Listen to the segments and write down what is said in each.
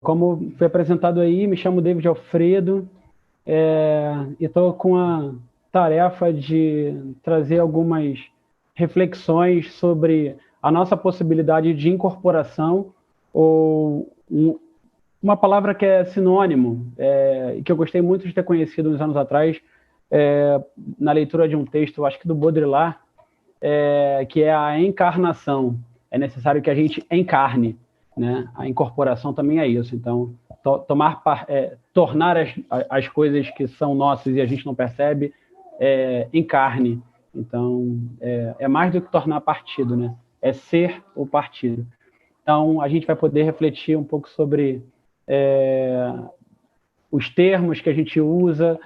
como foi apresentado aí, me chamo David Alfredo, e estou com a tarefa de trazer algumas reflexões sobre a nossa possibilidade de incorporação, ou uma palavra que é sinônimo, que eu gostei muito de ter conhecido uns anos atrás, na leitura de um texto, acho que do Baudrillard, que é a encarnação. É necessário que a gente encarne, né? A incorporação também é isso. Então, tornar as coisas que são nossas e a gente não percebe em carne. Então, é mais do que tornar partido, né? É ser o partido. Então, a gente vai poder refletir um pouco sobre os termos que a gente usa,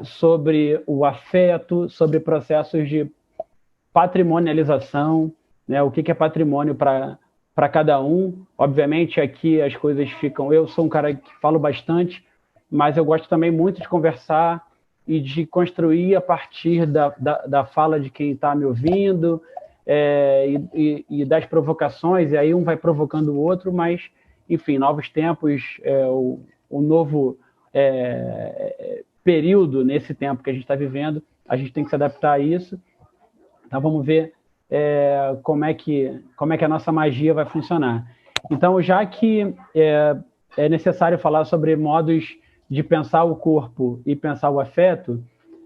sobre o afeto, sobre processos de patrimonialização, né? O que é patrimônio para cada um. Obviamente, aqui as coisas ficam... Eu sou um cara que falo bastante, mas eu gosto também muito de conversar e de construir a partir da fala de quem está me ouvindo, e das provocações, e aí um vai provocando o outro, mas, enfim, novos tempos, o novo período nesse tempo que a gente está vivendo, a gente tem que se adaptar a isso. Então, vamos ver como é que a nossa magia vai funcionar. Então, já que é necessário falar sobre modos de pensar o corpo e pensar o afeto,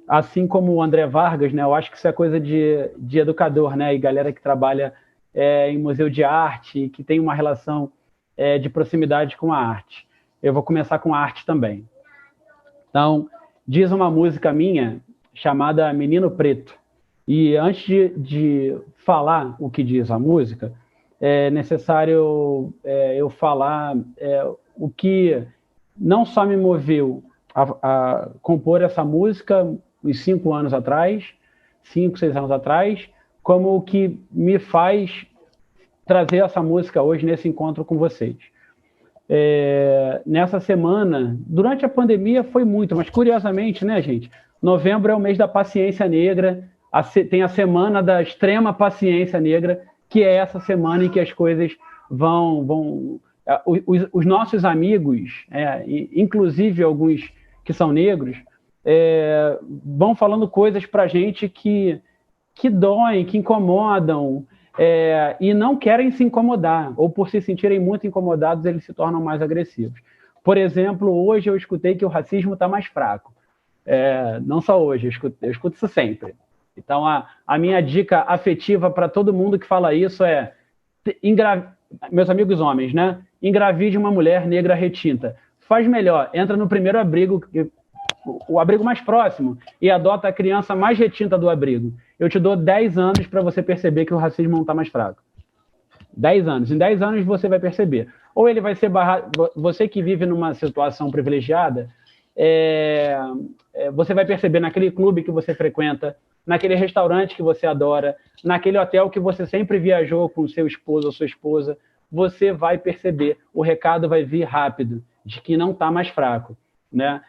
assim como o André Vargas, né, eu acho que isso é coisa de educador, né, e galera que trabalha em museu de arte, que tem uma relação de proximidade com a arte. Eu vou começar com a arte também. Então, diz uma música minha chamada Menino Preto. E antes de falar o que diz a música, é necessário eu falar o que não só me moveu a compor essa música uns 5 anos atrás, 5, 6 anos atrás, como o que me faz trazer essa música hoje nesse encontro com vocês. Nessa semana, durante a pandemia foi muito, mas curiosamente, né, gente? Novembro é o mês da paciência negra, tem a semana da extrema paciência negra, que é essa semana em que as coisas vão os nossos amigos, inclusive alguns que são negros, vão falando coisas para a gente que doem, que incomodam, e não querem se incomodar, ou por se sentirem muito incomodados, eles se tornam mais agressivos. Por exemplo, hoje eu escutei que o racismo está mais fraco. Não só hoje, eu escuto isso sempre. Então, a minha dica afetiva para todo mundo que fala isso é, meus amigos homens, né? Engravide uma mulher negra retinta. Faz melhor, entra no primeiro abrigo, o abrigo mais próximo, e adota a criança mais retinta do abrigo. Eu te dou 10 anos para você perceber que o racismo não está mais fraco. 10 anos. Em 10 anos você vai perceber. Ou ele vai ser barrado... Você que vive numa situação privilegiada, você vai perceber naquele clube que você frequenta, naquele restaurante que você adora, naquele hotel que você sempre viajou com seu esposo ou sua esposa, você vai perceber, o recado vai vir rápido, de que não está mais fraco, né?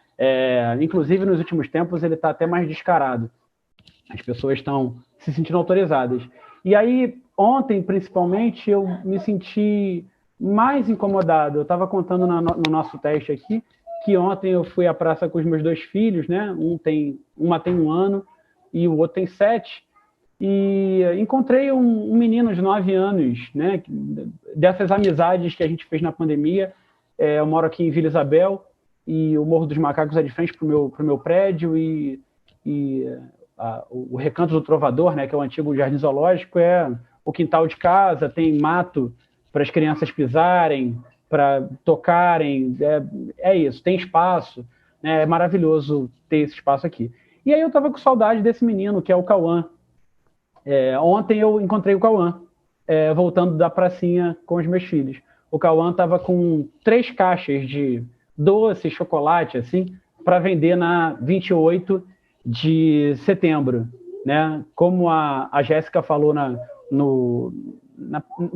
Inclusive, nos últimos tempos, ele está até mais descarado. As pessoas estão se sentindo autorizadas. E aí, ontem, principalmente, eu me senti mais incomodado. Eu estava contando no nosso teste aqui, que ontem eu fui à praça com os meus 2 filhos, né? Uma tem 1 ano e o outro tem 7, e encontrei um menino de 9 anos, né? Dessas amizades que a gente fez na pandemia. Eu moro aqui em Vila Isabel, e o Morro dos Macacos é de frente para o meu prédio, o Recanto do Trovador, né, que é o antigo jardim zoológico, é o quintal de casa, tem mato para as crianças pisarem, para tocarem, é isso, tem espaço, né, é maravilhoso ter esse espaço aqui. E aí eu estava com saudade desse menino, que é o Cauã. Ontem eu encontrei o Cauã, voltando da pracinha com os meus filhos. O Cauã estava com 3 caixas de doce, chocolate, assim, para vender na 28 de setembro, né? Como a Jéssica falou no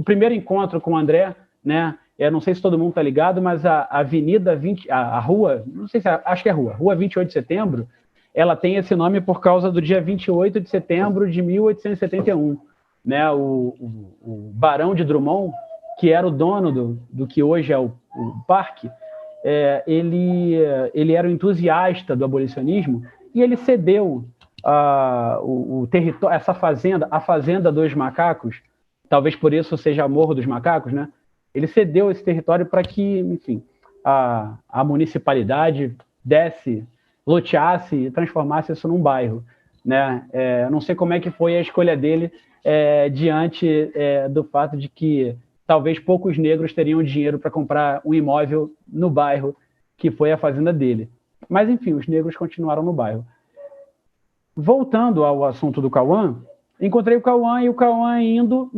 primeiro encontro com o André, né? Não sei se todo mundo está ligado, mas a Avenida 20, a rua, não sei se acho que é Rua 28 de Setembro, ela tem esse nome por causa do dia 28 de setembro de 1871, né? O Barão de Drummond, que era o dono do que hoje é o parque, ele era um entusiasta do abolicionismo e ele cedeu o território, essa fazenda, a Fazenda dos Macacos, talvez por isso seja Morro dos Macacos, né? Ele cedeu esse território para que, enfim, a municipalidade loteasse e transformasse isso num bairro, né? Não sei como é que foi a escolha dele diante do fato de que talvez poucos negros teriam dinheiro para comprar um imóvel no bairro que foi a fazenda dele. Mas, enfim, os negros continuaram no bairro. Voltando ao assunto do Cauã, encontrei o Cauã o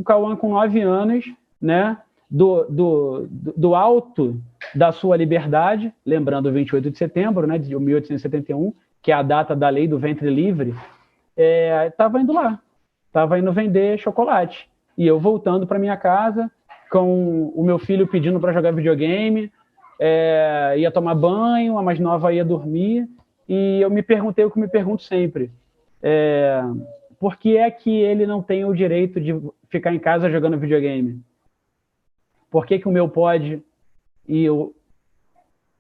Cauã com 9 anos, né, do alto da sua liberdade, lembrando o 28 de setembro, né, de 1871, que é a data da lei do ventre livre, estava indo lá, estava indo vender chocolate. E eu voltando para minha casa, com o meu filho pedindo para jogar videogame, ia tomar banho, a mais nova ia dormir, e eu me perguntei o que me pergunto sempre. Por que é que ele não tem o direito de ficar em casa jogando videogame? Por que o meu pode e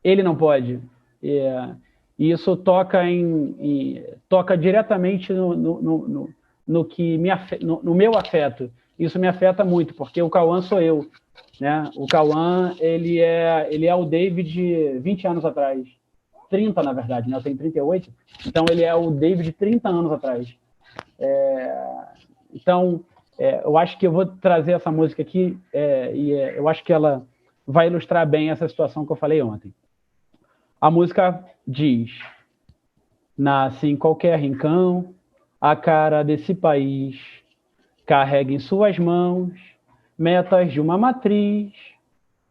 ele não pode? E isso toca diretamente no que no meu afeto. Isso me afeta muito, porque o Cauã sou eu, né? O Cauã, ele é o David 20 anos atrás. 30, na verdade, né? Eu tenho 38. Então, ele é o David 30 anos atrás. Então, eu acho que eu vou trazer essa música aqui eu acho que ela vai ilustrar bem essa situação que eu falei ontem. A música diz: nasce em qualquer rincão, a cara desse país, carrega em suas mãos metas de uma matriz,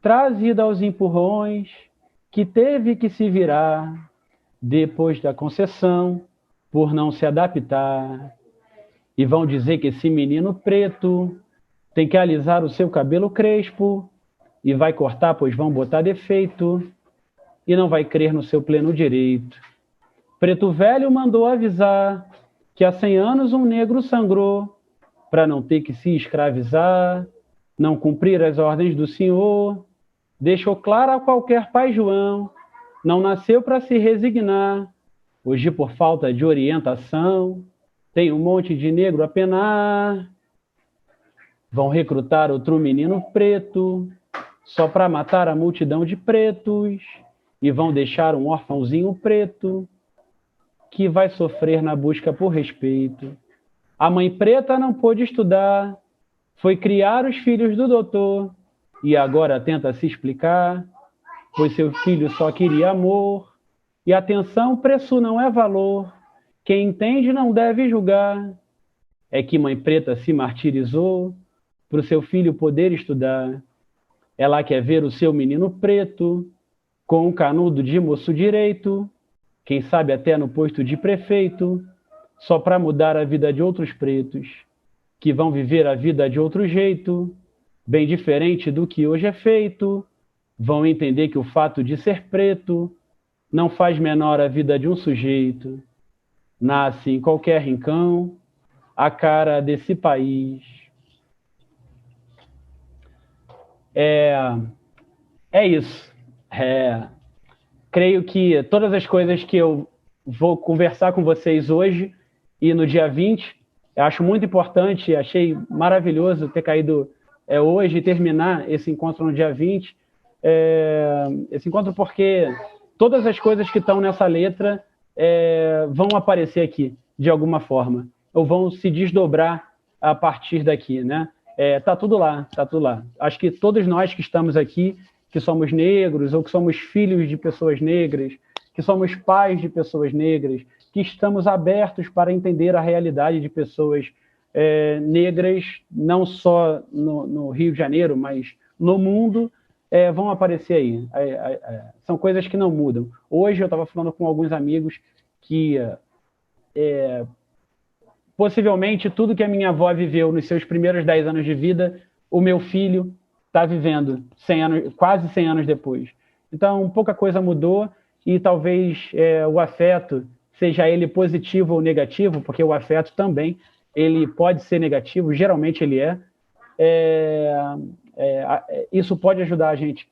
trazida aos empurrões, que teve que se virar depois da concessão, por não se adaptar. E vão dizer que esse menino preto tem que alisar o seu cabelo crespo e vai cortar, pois vão botar defeito, e não vai crer no seu pleno direito. Preto Velho mandou avisar que há 100 anos um negro sangrou para não ter que se escravizar, não cumprir as ordens do senhor. Deixou claro a qualquer pai João, não nasceu para se resignar. Hoje, por falta de orientação, tem um monte de negro a penar. Vão recrutar outro menino preto, só para matar a multidão de pretos, e vão deixar um órfãozinho preto, que vai sofrer na busca por respeito. A mãe preta não pôde estudar, foi criar os filhos do doutor, e agora tenta se explicar, pois seu filho só queria amor, e atenção, preço não é valor, quem entende não deve julgar. É que mãe preta se martirizou, para o seu filho poder estudar. Ela quer ver o seu menino preto, com um canudo de moço direito, quem sabe até no posto de prefeito, só para mudar a vida de outros pretos, que vão viver a vida de outro jeito, bem diferente do que hoje é feito. Vão entender que o fato de ser preto não faz menor a vida de um sujeito. Nasce em qualquer rincão, a cara desse país. É isso. Creio que todas as coisas que eu vou conversar com vocês hoje e no dia 20, eu acho muito importante, achei maravilhoso ter caído hoje e terminar esse encontro no dia 20. Esse encontro porque todas as coisas que estão nessa letra vão aparecer aqui, de alguma forma, ou vão se desdobrar a partir daqui, né? Tá tudo lá, tá tudo lá. Acho que todos nós que estamos aqui, que somos negros, ou que somos filhos de pessoas negras, que somos pais de pessoas negras, que estamos abertos para entender a realidade de pessoas negras, não só no Rio de Janeiro, mas no mundo, vão aparecer aí. São coisas que não mudam. Hoje eu estava falando com alguns amigos que possivelmente tudo que a minha avó viveu nos seus primeiros 10 anos de vida, o meu filho está vivendo quase 100 anos depois. Então, pouca coisa mudou e talvez o afeto, seja ele positivo ou negativo, porque o afeto também ele pode ser negativo, geralmente ele isso pode ajudar a gente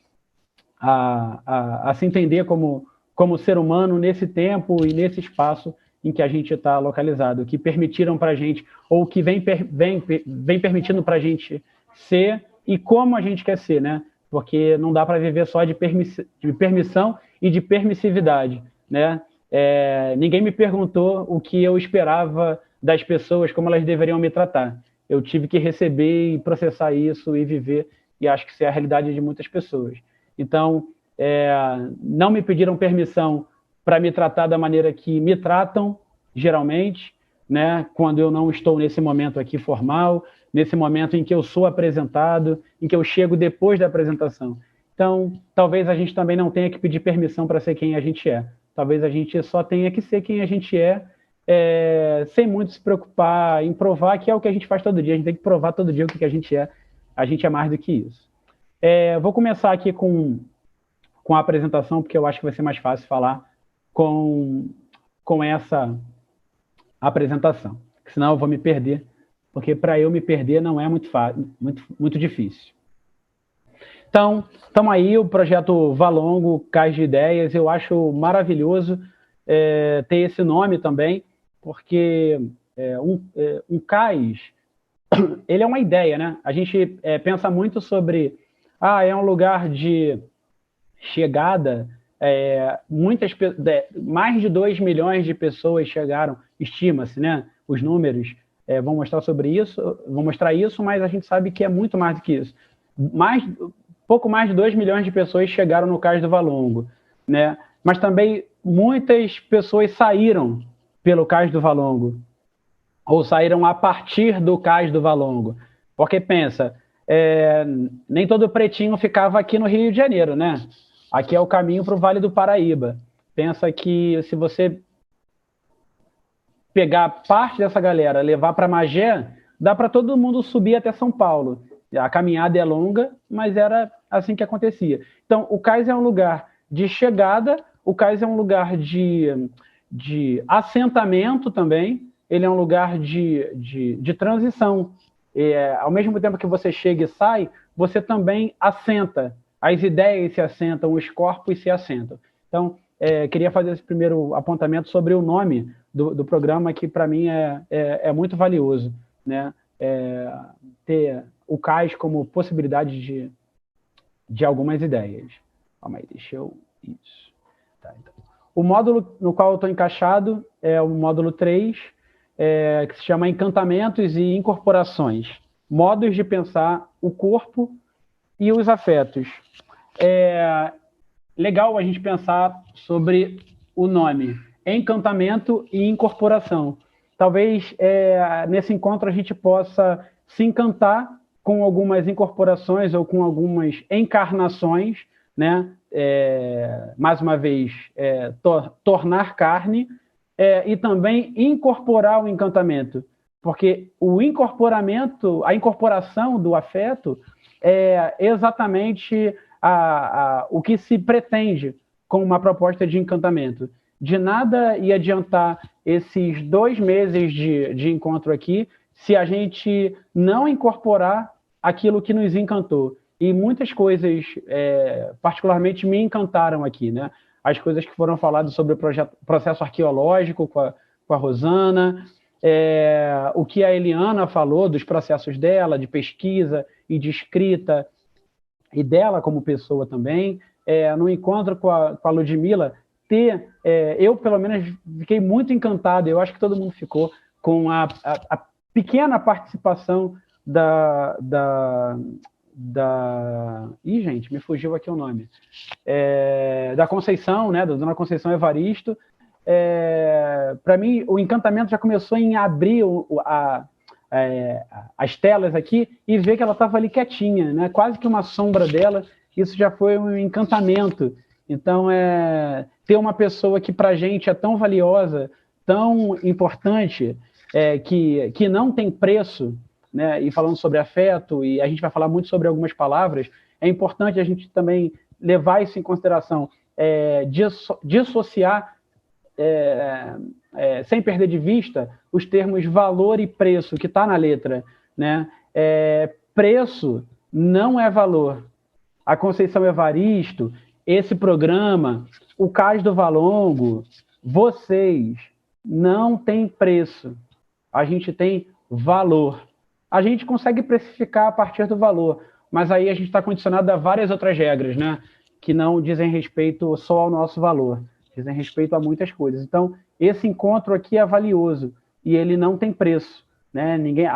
a se entender como ser humano nesse tempo e nesse espaço em que a gente está localizado, que permitiram para a gente, ou que vem permitindo para a gente ser e como a gente quer ser, né? Porque não dá para viver só de permissão e de permissividade, né? Ninguém me perguntou o que eu esperava das pessoas, como elas deveriam me tratar. Eu tive que receber e processar isso e viver, e acho que isso é a realidade de muitas pessoas. Então, não me pediram permissão para me tratar da maneira que me tratam, geralmente, né? Quando eu não estou nesse momento aqui formal, nesse momento em que eu sou apresentado, em que eu chego depois da apresentação. Então, talvez a gente também não tenha que pedir permissão para ser quem a gente é. Talvez a gente só tenha que ser quem a gente sem muito se preocupar em provar, que é o que a gente faz todo dia. A gente tem que provar todo dia o que a gente é. A gente é mais do que isso. Vou começar aqui com a apresentação, porque eu acho que vai ser mais fácil falar com essa apresentação. Senão eu vou me perder, porque para eu me perder não é muito fácil, muito difícil. Então, estamos aí, o projeto Valongo, Cais de Ideias. Eu acho maravilhoso ter esse nome também, porque um cais, ele é uma ideia, né? A gente pensa muito sobre, é um lugar de chegada, mais de 2 milhões de pessoas chegaram, estima-se, né? Os números vão mostrar isso, mas a gente sabe que é muito mais do que isso. Pouco mais de 2 milhões de pessoas chegaram no Cais do Valongo, né? Mas também muitas pessoas saíram pelo Cais do Valongo, ou saíram a partir do Cais do Valongo. Porque pensa, nem todo pretinho ficava aqui no Rio de Janeiro, né? Aqui é o caminho para o Vale do Paraíba. Pensa que se você pegar parte dessa galera, levar para Magé, dá para todo mundo subir até São Paulo. A caminhada é longa, mas era assim que acontecia. Então, o cais é um lugar de chegada, o cais é um lugar de assentamento também, ele é um lugar de transição. Ao mesmo tempo que você chega e sai, você também assenta. As ideias se assentam, os corpos se assentam. Então, queria fazer esse primeiro apontamento sobre o nome do programa, que para mim é muito valioso, né? Ter o cais como possibilidade de algumas ideias. Calma aí, deixa eu... Isso. Tá, então. O módulo no qual eu estou encaixado é o módulo 3, que se chama Encantamentos e Incorporações. Modos de pensar o corpo e os afetos. Legal a gente pensar sobre o nome, encantamento e incorporação. Talvez nesse encontro a gente possa se encantar com algumas incorporações ou com algumas encarnações, né? Mais uma vez, tornar carne, e também incorporar o encantamento, porque a incorporação do afeto é exatamente o que se pretende com uma proposta de encantamento. De nada ia adiantar esses 2 meses de encontro aqui se a gente não incorporar aquilo que nos encantou. E muitas coisas, particularmente, me encantaram aqui, né? As coisas que foram faladas sobre o processo arqueológico com a Rosana, o que a Eliana falou dos processos dela, de pesquisa e de escrita, e dela como pessoa também. No encontro com a Ludmila, eu, pelo menos, fiquei muito encantado, eu acho que todo mundo ficou, com a pequena participação Ih, gente, me fugiu aqui o nome. Da Conceição, né, da Dona Conceição Evaristo. Para mim, o encantamento já começou em abrir as telas aqui e ver que ela estava ali quietinha, né, quase que uma sombra dela. Isso já foi um encantamento. Então, ter uma pessoa que para a gente é tão valiosa, tão importante, que não tem preço, né? E falando sobre afeto, e a gente vai falar muito sobre algumas palavras, é importante a gente também levar isso em consideração, dissociar, sem perder de vista, os termos valor e preço, que está na letra, né? preço não é valor. A Conceição Evaristo, esse programa, o Cais do Valongo, vocês não têm preço. A gente tem valor. A gente consegue precificar a partir do valor, mas aí a gente está condicionado a várias outras regras, né? Que não dizem respeito só ao nosso valor, dizem respeito a muitas coisas. Então, esse encontro aqui é valioso e ele não tem preço, né? Ninguém,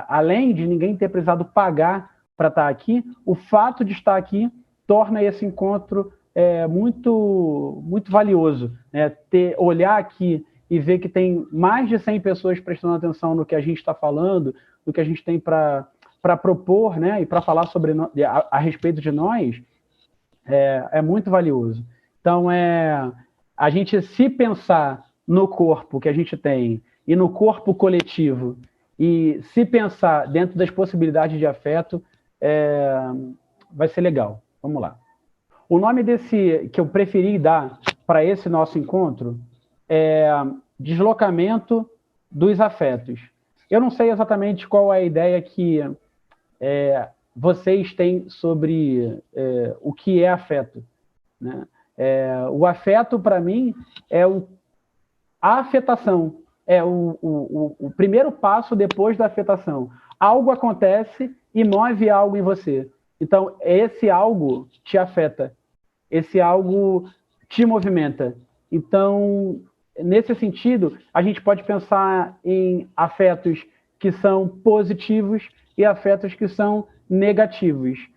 além de ninguém ter precisado pagar para estar aqui, o fato de estar aqui torna esse encontro muito, muito valioso, né? Olhar aqui e ver que tem mais de 100 pessoas prestando atenção no que a gente está falando, no que a gente tem para propor, né? E para falar sobre a respeito de nós, é muito valioso. Então, a gente se pensar no corpo que a gente tem e no corpo coletivo e se pensar dentro das possibilidades de afeto, vai ser legal. Vamos lá. O nome desse que eu preferi dar para esse nosso encontro é deslocamento dos afetos. Eu não sei exatamente qual é a ideia que vocês têm sobre o que é afeto, né? O afeto, para mim, é a afetação, é o primeiro passo depois da afetação. Algo acontece e move algo em você. Então, esse algo te afeta, esse algo te movimenta. Então, nesse sentido, a gente pode pensar em afetos que são positivos e afetos que são negativos.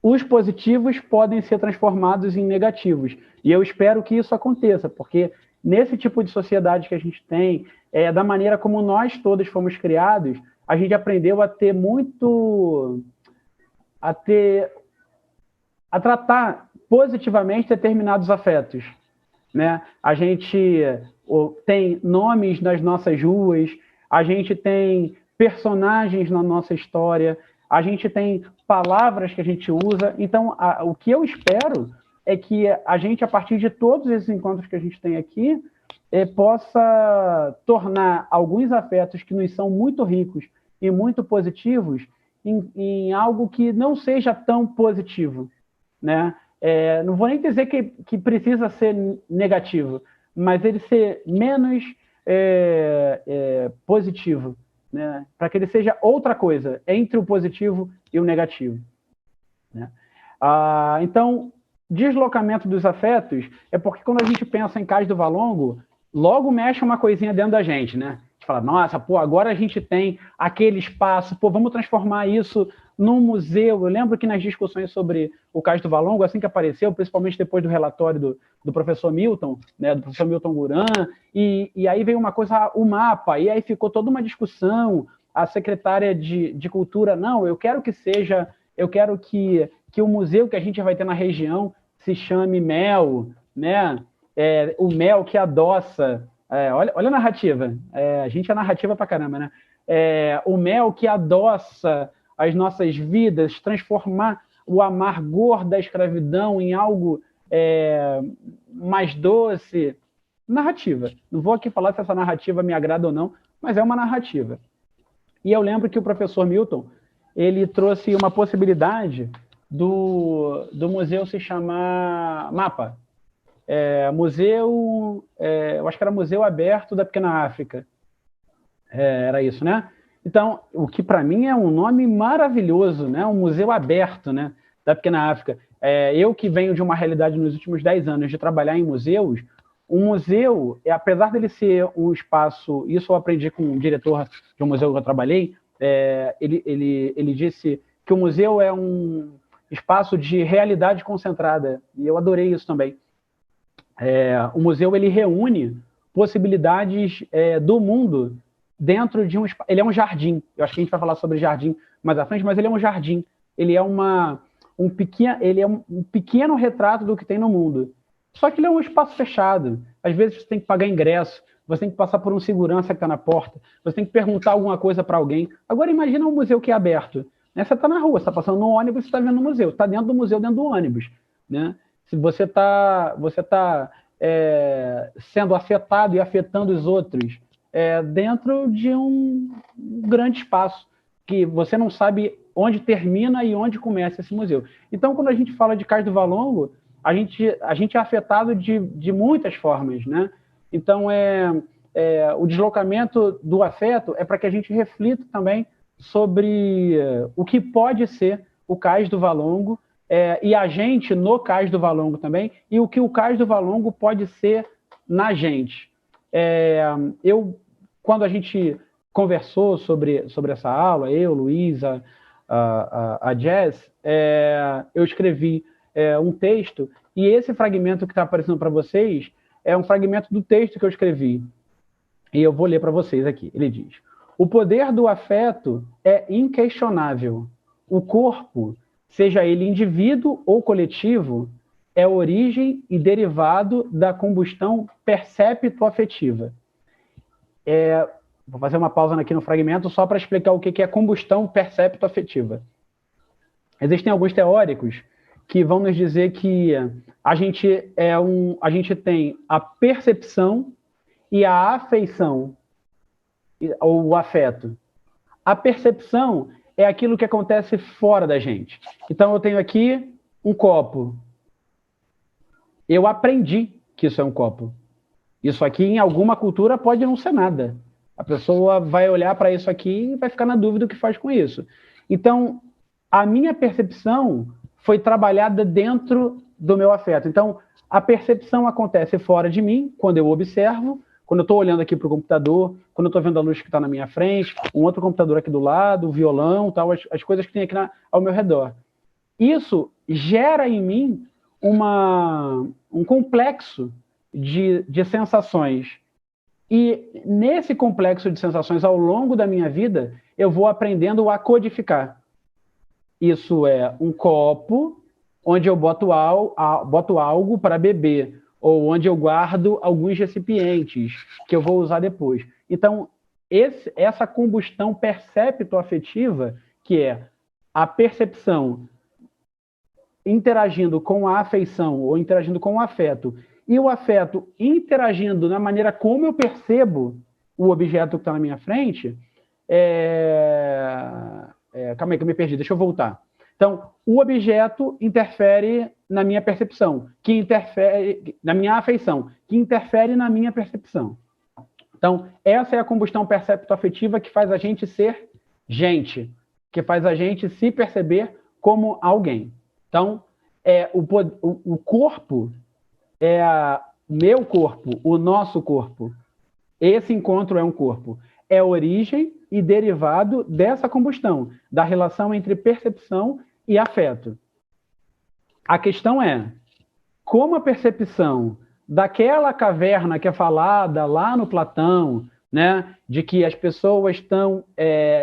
Os positivos podem ser transformados em negativos. E eu espero que isso aconteça, porque nesse tipo de sociedade que a gente tem, da maneira como nós todos fomos criados, a gente aprendeu a ter muito... a tratar positivamente determinados afetos, né? A gente tem nomes nas nossas ruas, a gente tem personagens na nossa história, a gente tem palavras que a gente usa. Então, o que eu espero é que a gente, a partir de todos esses encontros que a gente tem aqui, possa tornar alguns afetos que nos são muito ricos e muito positivos em algo que não seja tão positivo, né? Não vou nem dizer que precisa ser negativo, mas ele ser menos positivo, né? Para que ele seja outra coisa entre o positivo e o negativo, né? Então, deslocamento dos afetos é porque quando a gente pensa em Cais do Valongo, logo mexe uma coisinha dentro da gente, né? A gente fala, nossa, pô, agora a gente tem aquele espaço, pô, vamos transformar isso num museu. Eu lembro que nas discussões sobre o Cais do Valongo, assim que apareceu, principalmente depois do relatório do professor Milton, né, do professor Milton Guran, e aí veio uma coisa, o mapa, e aí ficou toda uma discussão, a secretária de Cultura, não, eu quero que o museu que a gente vai ter na região se chame Mel, né? O mel que adoça. Olha a narrativa. A gente é narrativa pra caramba, né? O mel que adoça as nossas vidas, transformar o amargor da escravidão em algo mais doce. Narrativa. Não vou aqui falar se essa narrativa me agrada ou não, mas é uma narrativa. E eu lembro que o professor Milton, ele trouxe uma possibilidade do museu se chamar Mapa. Eu acho que era Museu Aberto da Pequena África. Era isso, né? Então, o que para mim é um nome maravilhoso, né? Um museu aberto, né? Da Pequena África. Eu que venho de uma realidade nos últimos 10 anos de trabalhar em museus, um museu, apesar dele ser um espaço, isso eu aprendi com um diretor de um museu que eu trabalhei, ele disse que o museu é um espaço de realidade concentrada, e eu adorei isso também. O museu ele reúne possibilidades do mundo dentro de um espaço. Ele é um jardim. Eu acho que a gente vai falar sobre jardim mais à frente, mas ele é um jardim. Ele é um pequeno retrato do que tem no mundo. Só que ele é um espaço fechado. Às vezes você tem que pagar ingresso, você tem que passar por um segurança que está na porta, você tem que perguntar alguma coisa para alguém. Agora imagina um museu que é aberto. Né? Você está na rua, você está passando no ônibus, você está vendo o museu. Está dentro do museu, dentro do ônibus. Né? Se você está sendo afetado e afetando os outros dentro de um grande espaço. que você não sabe onde termina e onde começa esse museu. Então, quando a gente fala de Cais do Valongo, a gente é afetado de muitas formas, né? Então, o deslocamento do afeto é para que a gente reflita também sobre o que pode ser o Cais do Valongo, e a gente no Cais do Valongo também, e o que o Cais do Valongo pode ser na gente. Quando a gente conversou sobre essa aula, eu, Luiz, a Jess, eu escrevi um texto, e esse fragmento que está aparecendo para vocês é um fragmento do texto que eu escrevi. E eu vou ler para vocês aqui. Ele diz: o poder do afeto é inquestionável. O corpo, seja ele indivíduo ou coletivo, é origem e derivado da combustão percepto-afetiva. Vou fazer uma pausa aqui no fragmento só para explicar o que é combustão percepto-afetiva. Existem alguns teóricos que vão nos dizer que a gente tem a percepção e a afeição, ou o afeto. A percepção é aquilo que acontece fora da gente. Então, eu tenho aqui um copo. Eu aprendi que isso é um copo. Isso aqui, em alguma cultura, pode não ser nada. A pessoa vai olhar para isso aqui e vai ficar na dúvida do que faz com isso. Então, a minha percepção foi trabalhada dentro do meu afeto. Então, a percepção acontece fora de mim, quando eu observo, quando eu estou olhando aqui para o computador, quando eu estou vendo a luz que está na minha frente, um outro computador aqui do lado, o violão, tal, as coisas que tem aqui ao meu redor. Isso gera em mim um complexo de sensações. E nesse complexo de sensações, ao longo da minha vida, eu vou aprendendo a codificar. Isso é um copo onde eu boto algo para beber, ou onde eu guardo alguns recipientes que eu vou usar depois. Então, essa combustão percepto-afetiva, que é a percepção interagindo com a afeição ou interagindo com o afeto, e o afeto interagindo na maneira como eu percebo o objeto que está na minha frente, calma aí que eu me perdi, deixa eu voltar. Então, o objeto interfere na minha percepção, que interfere na minha afeição, que interfere na minha percepção. Então, essa é a combustão percepto-afetiva que faz a gente ser gente, que faz a gente se perceber como alguém. Então, o corpo meu corpo, o nosso corpo. Esse encontro é um corpo. É origem e derivado dessa combustão, da relação entre percepção e afeto. A questão é, como a percepção daquela caverna que é falada lá no Platão, né, de que as pessoas estão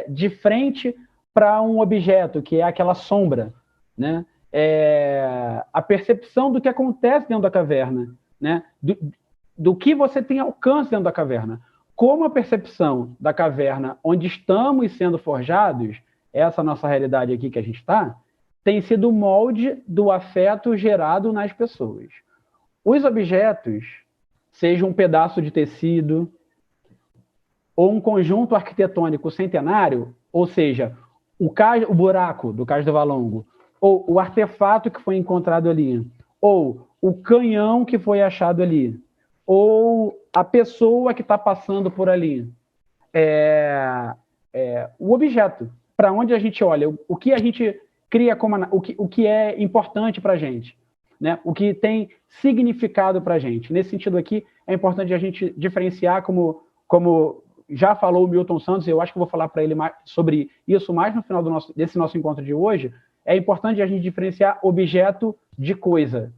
de frente para um objeto, que é aquela sombra, né, a percepção do que acontece dentro da caverna, né, do que você tem alcance dentro da caverna. Como a percepção da caverna onde estamos sendo forjados, essa nossa realidade aqui que a gente está, tem sido o molde do afeto gerado nas pessoas. Os objetos, seja um pedaço de tecido, ou um conjunto arquitetônico centenário, ou seja, o buraco do Cais do Valongo, ou o artefato que foi encontrado ali, ou o canhão que foi achado ali, ou a pessoa que está passando por ali. O objeto, para onde a gente olha, o que a gente cria como o que é importante para a gente, né? O que tem significado para a gente. Nesse sentido aqui, é importante a gente diferenciar, como já falou o Milton Santos, eu acho que eu vou falar para ele sobre isso mais no final desse nosso encontro de hoje. É importante a gente diferenciar objeto de coisa.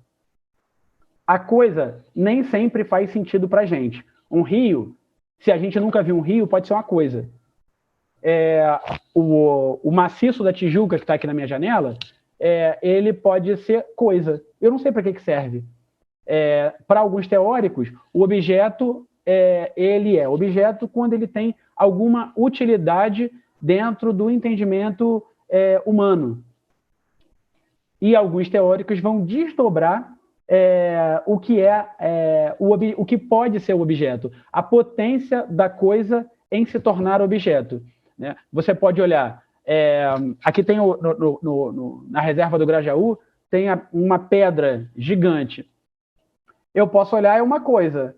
A coisa nem sempre faz sentido para a gente. Um rio, se a gente nunca viu um rio, pode ser uma coisa. O maciço da Tijuca, que está aqui na minha janela, ele pode ser coisa. Eu não sei para que serve. Para alguns teóricos, o objeto, ele é objeto quando ele tem alguma utilidade dentro do entendimento humano. E alguns teóricos vão desdobrar o que pode ser o objeto, a potência da coisa em se tornar objeto, né? Você pode olhar Aqui tem na reserva do Grajaú, tem uma pedra gigante. Eu posso olhar uma coisa.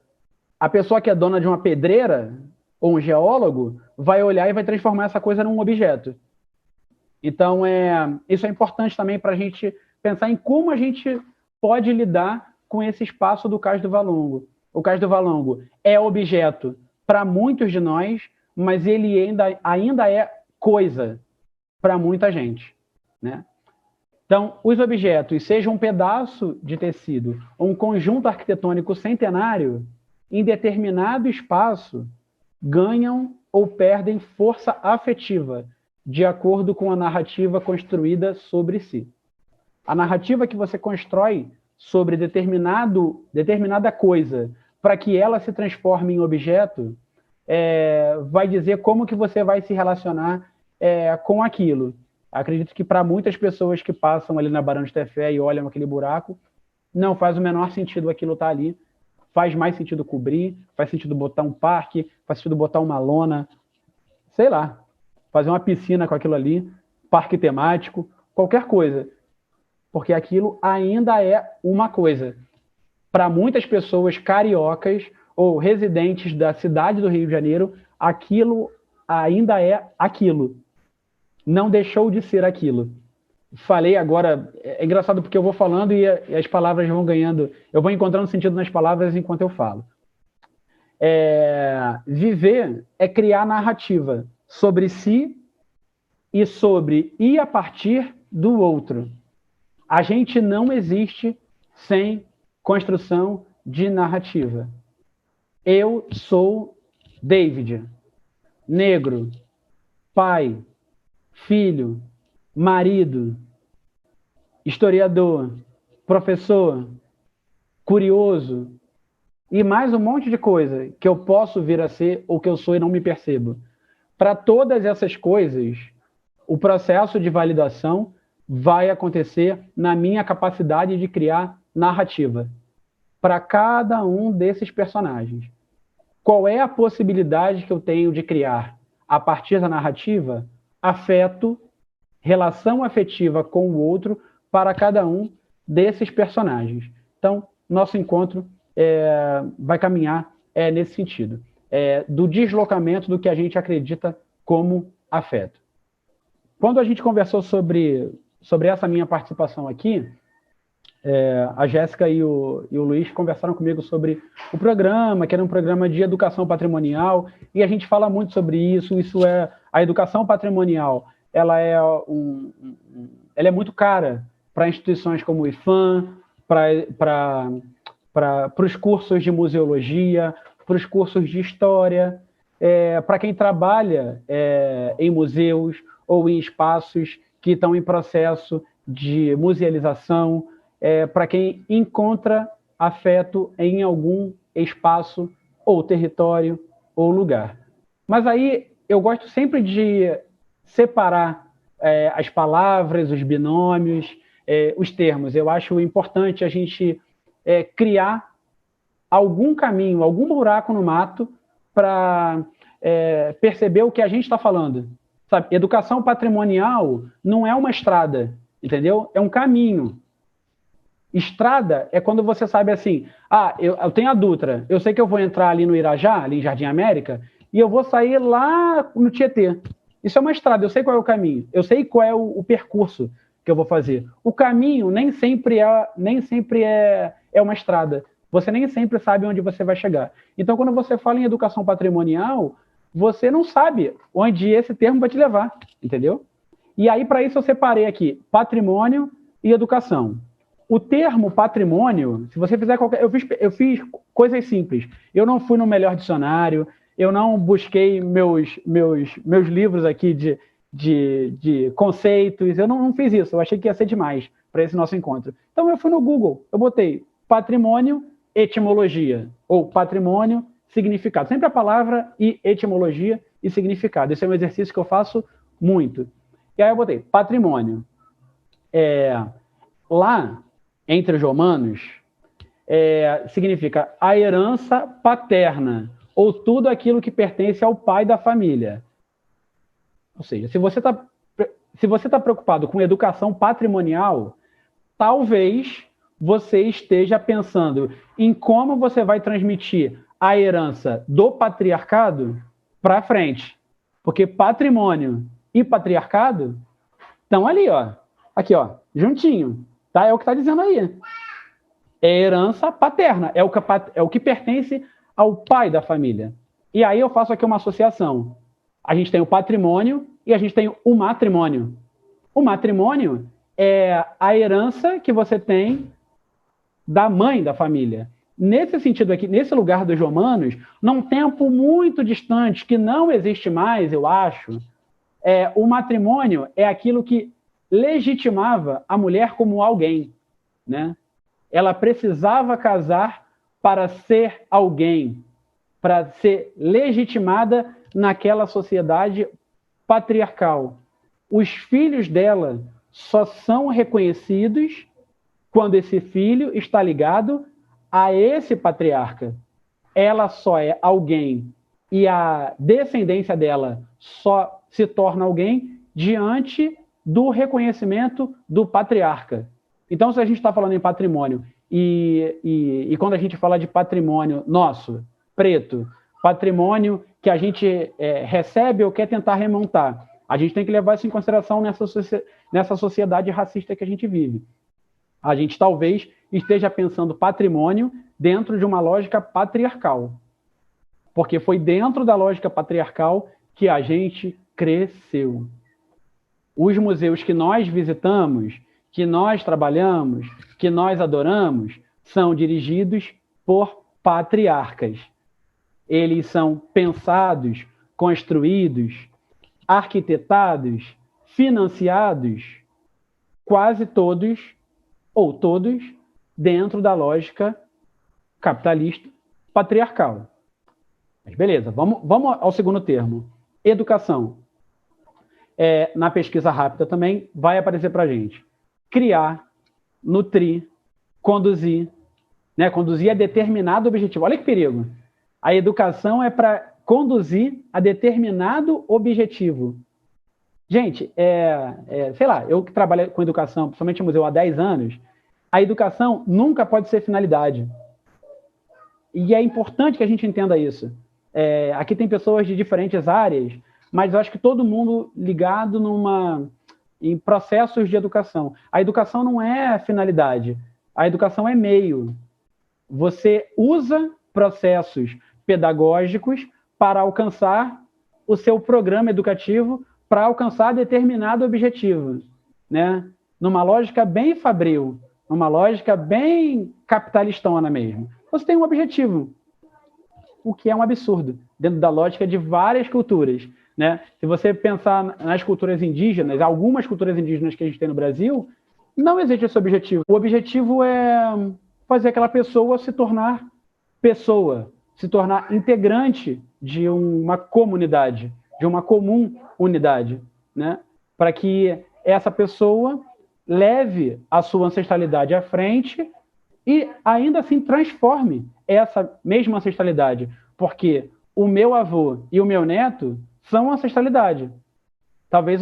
A pessoa que é dona de uma pedreira, ou um geólogo, vai olhar e vai transformar essa coisa num objeto. Então, isso é importante também para a gente pensar em como a gente pode lidar com esse espaço do Cais do Valongo. O Cais do Valongo é objeto para muitos de nós, mas ele ainda é coisa para muita gente, né? Então, os objetos, seja um pedaço de tecido ou um conjunto arquitetônico centenário, em determinado espaço, ganham ou perdem força afetiva, de acordo com a narrativa construída sobre si. A narrativa que você constrói sobre determinada coisa, para que ela se transforme em objeto, vai dizer como que você vai se relacionar com aquilo. Acredito que para muitas pessoas que passam ali na Barão de Tefé e olham aquele buraco, não faz o menor sentido aquilo estar ali. Faz mais sentido cobrir, faz sentido botar um parque, faz sentido botar uma lona, sei lá, fazer uma piscina com aquilo ali, parque temático, qualquer coisa. Porque aquilo ainda é uma coisa. Para muitas pessoas cariocas ou residentes da cidade do Rio de Janeiro, aquilo ainda é aquilo. Não deixou de ser aquilo. Falei agora, é engraçado porque eu vou falando e as palavras vão ganhando, eu vou encontrando sentido nas palavras enquanto eu falo. Viver é criar narrativa sobre si e a partir do outro. A gente não existe sem construção de narrativa. Eu sou David, negro, pai, filho, marido, historiador, professor, curioso e mais um monte de coisa que eu posso vir a ser ou que eu sou e não me percebo. Para todas essas coisas, o processo de validação vai acontecer na minha capacidade de criar narrativa para cada um desses personagens. Qual é a possibilidade que eu tenho de criar, a partir da narrativa, afeto, relação afetiva com o outro para cada um desses personagens? Então, nosso encontro vai caminhar nesse sentido, do deslocamento do que a gente acredita como afeto. Quando a gente conversou sobre essa minha participação aqui, a Jéssica e o Luiz conversaram comigo sobre o programa, que era um programa de educação patrimonial, e a gente fala muito sobre isso. A educação patrimonial, ela é muito cara para instituições como o IFAM, para os cursos de museologia, para os cursos de história, para quem trabalha em museus ou em espaços que estão em processo de musealização, para quem encontra afeto em algum espaço ou território ou lugar. Mas aí eu gosto sempre de separar as palavras, os binômios, os termos. Eu acho importante a gente criar algum caminho, algum buraco no mato para perceber o que a gente está falando. Sabe? Educação patrimonial não é uma estrada, entendeu? É um caminho. Estrada é quando você sabe assim, eu tenho a Dutra, eu sei que eu vou entrar ali no Irajá, ali em Jardim América, e eu vou sair lá no Tietê. Isso é uma estrada, eu sei qual é o caminho, eu sei qual é o percurso que eu vou fazer. O caminho nem sempre é uma estrada. Você nem sempre sabe onde você vai chegar. Então, quando você fala em educação patrimonial, você não sabe onde esse termo vai te levar, entendeu? E aí, para isso, eu separei aqui patrimônio e educação. O termo patrimônio, se você fizer qualquer... Eu fiz coisas simples. Eu não fui no melhor dicionário, eu não busquei meus livros aqui de conceitos, eu não fiz isso, eu achei que ia ser demais para esse nosso encontro. Então, eu fui no Google, eu botei patrimônio, etimologia, ou patrimônio, significado. Sempre a palavra e etimologia e significado. Esse é um exercício que eu faço muito. E aí eu botei patrimônio. Lá, entre os romanos, significa a herança paterna, ou tudo aquilo que pertence ao pai da família. Ou seja, se você está se você está preocupado com educação patrimonial, talvez você esteja pensando em como você vai transmitir a herança do patriarcado para frente. Porque patrimônio e patriarcado estão ali, ó. Aqui, ó, juntinho. Tá? É o que está dizendo aí. É herança paterna. É o que pertence ao pai da família. E aí eu faço aqui uma associação. A gente tem o patrimônio e a gente tem o matrimônio. O matrimônio é a herança que você tem da mãe da família. Nesse sentido aqui, nesse lugar dos romanos, num tempo muito distante, que não existe mais, eu acho, o matrimônio é aquilo que legitimava a mulher como alguém, né? Ela precisava casar para ser alguém, para ser legitimada naquela sociedade patriarcal. Os filhos dela só são reconhecidos quando esse filho está ligado a esse patriarca. Ela só é alguém e a descendência dela só se torna alguém diante do reconhecimento do patriarca. Então, se a gente está falando em patrimônio e quando a gente fala de patrimônio nosso, preto, patrimônio que a gente recebe ou quer tentar remontar, a gente tem que levar isso em consideração nessa sociedade racista que a gente vive. A gente talvez esteja pensando patrimônio dentro de uma lógica patriarcal. Porque foi dentro da lógica patriarcal que a gente cresceu. Os museus que nós visitamos, que nós trabalhamos, que nós adoramos, são dirigidos por patriarcas. Eles são pensados, construídos, arquitetados, financiados, quase todos ou todos dentro da lógica capitalista patriarcal. Mas beleza, vamos ao segundo termo. Educação. Na pesquisa rápida também vai aparecer para a gente. Criar, nutrir, conduzir. Né? Conduzir a determinado objetivo. Olha que perigo. A educação é para conduzir a determinado objetivo. Gente, sei lá, eu que trabalho com educação, principalmente no museu há 10 anos, a educação nunca pode ser finalidade. E é importante que a gente entenda isso. Aqui tem pessoas de diferentes áreas, mas eu acho que todo mundo ligado em processos de educação. A educação não é finalidade, a educação é meio. Você usa processos pedagógicos para alcançar o seu programa educativo, para alcançar determinado objetivo, né? Numa lógica bem fabril, numa lógica bem capitalistona mesmo. Você tem um objetivo, o que é um absurdo, dentro da lógica de várias culturas, né? Se você pensar nas culturas indígenas, algumas culturas indígenas que a gente tem no Brasil, não existe esse objetivo. O objetivo é fazer aquela pessoa se tornar integrante de uma comunidade, de uma comum unidade, né? Para que essa pessoa leve a sua ancestralidade à frente e ainda assim transforme essa mesma ancestralidade, porque o meu avô e o meu neto são ancestralidade. Talvez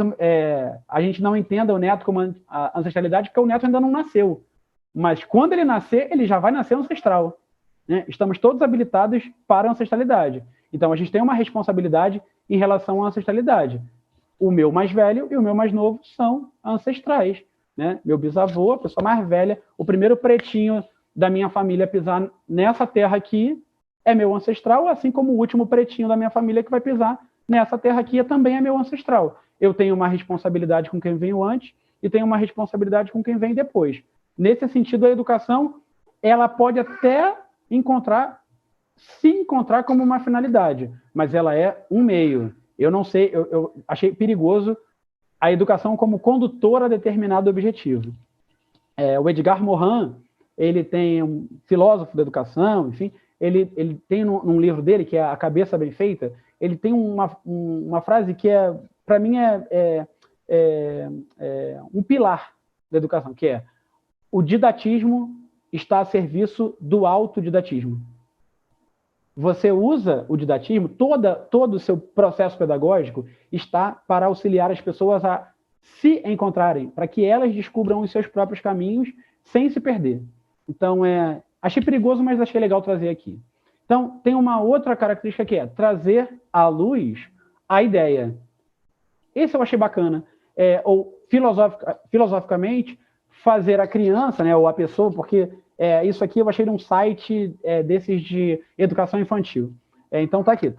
a gente não entenda o neto como a ancestralidade porque o neto ainda não nasceu, mas quando ele nascer, ele já vai nascer ancestral, né? Estamos todos habilitados para a ancestralidade. Então, a gente tem uma responsabilidade em relação à ancestralidade. O meu mais velho e o meu mais novo são ancestrais, né? Meu bisavô, a pessoa mais velha, o primeiro pretinho da minha família a pisar nessa terra aqui é meu ancestral, assim como o último pretinho da minha família que vai pisar nessa terra aqui também é meu ancestral. Eu tenho uma responsabilidade com quem veio antes e tenho uma responsabilidade com quem vem depois. Nesse sentido, a educação, ela pode até se encontrar como uma finalidade, mas ela é um meio. Eu não sei, eu achei perigoso a educação como condutora a determinado objetivo. O Edgar Morin, ele tem um filósofo da educação, enfim, ele tem num livro dele, que é A Cabeça Bem Feita, ele tem uma frase que, para mim, um pilar da educação, que é: o didatismo está a serviço do autodidatismo. Você usa o didatismo, todo o seu processo pedagógico está para auxiliar as pessoas a se encontrarem, para que elas descubram os seus próprios caminhos sem se perder. Então, achei perigoso, mas achei legal trazer aqui. Então, tem uma outra característica que é trazer à luz a ideia. Esse eu achei bacana. Ou filosoficamente, fazer a criança, né, ou a pessoa, porque isso aqui eu achei num site desses de educação infantil. Então tá aqui,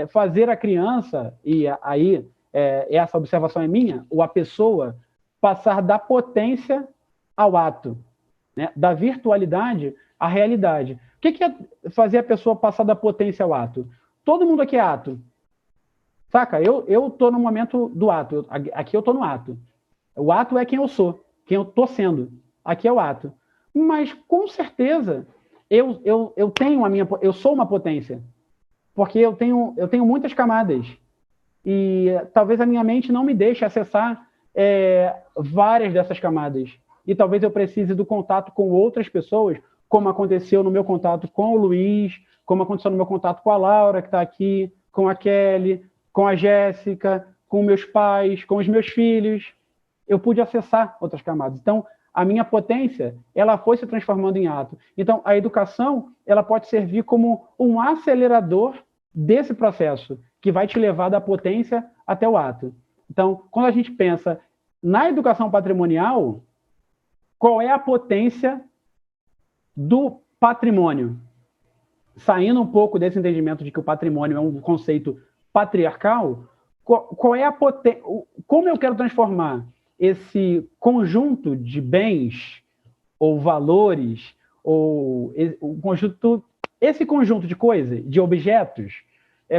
fazer a criança, e aí essa observação é minha, ou a pessoa passar da potência ao ato, né, da virtualidade à realidade. O que é fazer a pessoa passar da potência ao ato? Todo mundo aqui é ato. Saca? Eu tô no momento do ato. Aqui eu tô no ato. O ato é quem eu sou, quem eu tô sendo. Aqui é o ato. Mas, com certeza, eu tenho eu sou uma potência. Porque eu tenho muitas camadas. E talvez a minha mente não me deixe acessar várias dessas camadas. E talvez eu precise do contato com outras pessoas, como aconteceu no meu contato com o Luiz, como aconteceu no meu contato com a Laura, que está aqui, com a Kelly, com a Jéssica, com meus pais, com os meus filhos. Eu pude acessar outras camadas. Então, a minha potência, ela foi se transformando em ato. Então, a educação, ela pode servir como um acelerador desse processo, que vai te levar da potência até o ato. Então, quando a gente pensa na educação patrimonial, qual é a potência do patrimônio? Saindo um pouco desse entendimento de que o patrimônio é um conceito patriarcal, qual é a potência? Como eu quero transformar esse conjunto de bens ou valores ou esse conjunto de coisas, de objetos,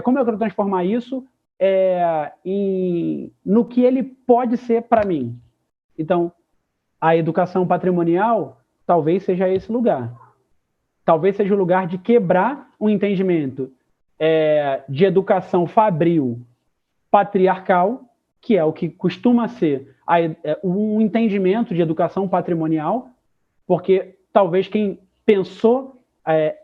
como eu quero transformar isso no que ele pode ser para mim? Então, a educação patrimonial talvez seja esse lugar. Talvez seja o lugar de quebrar um entendimento de educação fabril patriarcal, que é o que costuma ser um entendimento de educação patrimonial, porque talvez quem pensou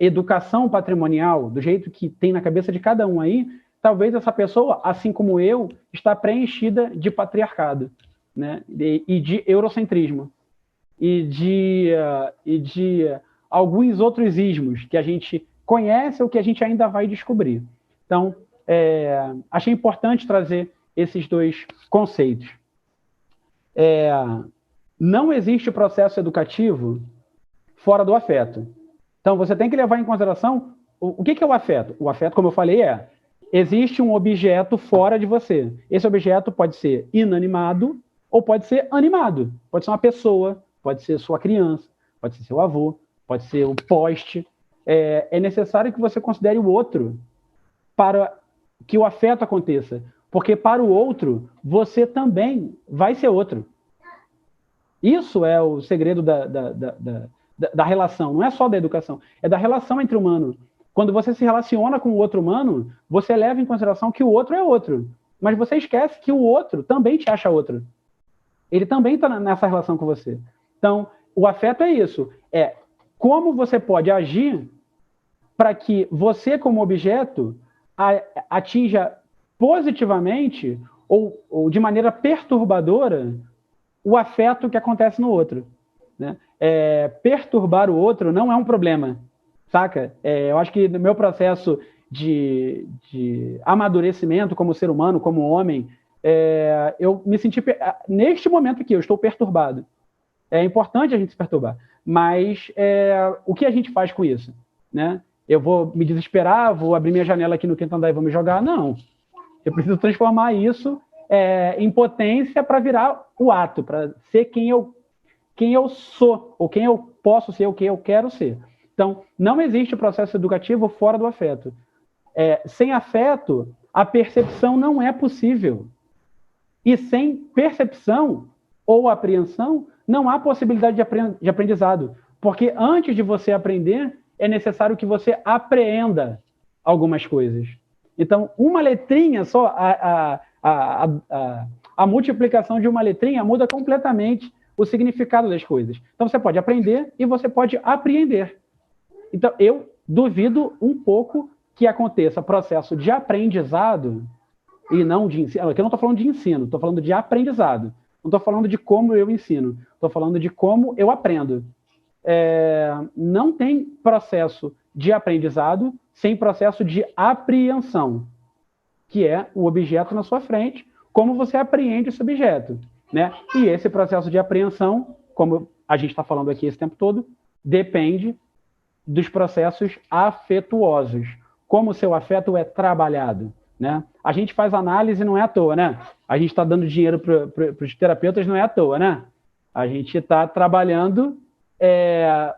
educação patrimonial do jeito que tem na cabeça de cada um aí, talvez essa pessoa, assim como eu, está preenchida de patriarcado, né? E de eurocentrismo e de alguns outros ismos que a gente conhece ou que a gente ainda vai descobrir. Então, achei importante trazer esses dois conceitos. Não existe processo educativo fora do afeto. Então, você tem que levar em consideração o que é o afeto. O afeto, como eu falei, existe um objeto fora de você. Esse objeto pode ser inanimado ou pode ser animado. Pode ser uma pessoa, pode ser sua criança, pode ser seu avô, pode ser um poste. É necessário que você considere o outro para que o afeto aconteça. Porque para o outro, você também vai ser outro. Isso é o segredo da relação. Não é só da educação, é da relação entre humanos. Quando você se relaciona com o outro humano, você leva em consideração que o outro é outro. Mas você esquece que o outro também te acha outro. Ele também está nessa relação com você. Então, o afeto é isso. É como você pode agir para que você, como objeto, atinja positivamente ou de maneira perturbadora o afeto que acontece no outro. Né? Perturbar o outro não é um problema, saca? Eu acho que no meu processo de amadurecimento como ser humano, como homem, eu me senti... Neste momento aqui, eu estou perturbado. É importante a gente se perturbar. Mas o que a gente faz com isso? Né? Eu vou me desesperar, vou abrir minha janela aqui no quinto andar e vou me jogar? Não. Eu preciso transformar isso em potência para virar o ato, para ser quem eu sou, ou quem eu posso ser, ou quem eu quero ser. Então, não existe processo educativo fora do afeto. Sem afeto, a percepção não é possível. E sem percepção ou apreensão, não há possibilidade de aprendizado. Porque antes de você aprender, é necessário que você apreenda algumas coisas. Então, uma letrinha só, a multiplicação de uma letrinha muda completamente o significado das coisas. Então, você pode aprender e você pode apreender. Então, eu duvido um pouco que aconteça processo de aprendizado e não de ensino. Aqui eu não estou falando de ensino, estou falando de aprendizado. Não estou falando de como eu ensino, estou falando de como eu aprendo. Não tem processo de aprendizado sem processo de apreensão, que é o objeto na sua frente, como você apreende esse objeto, né? E esse processo de apreensão, como a gente está falando aqui esse tempo todo, depende dos processos afetuosos. Como o seu afeto é trabalhado, né? A gente faz análise não é à toa, né? A gente está dando dinheiro para os terapeutas não é à toa, né? A gente está trabalhando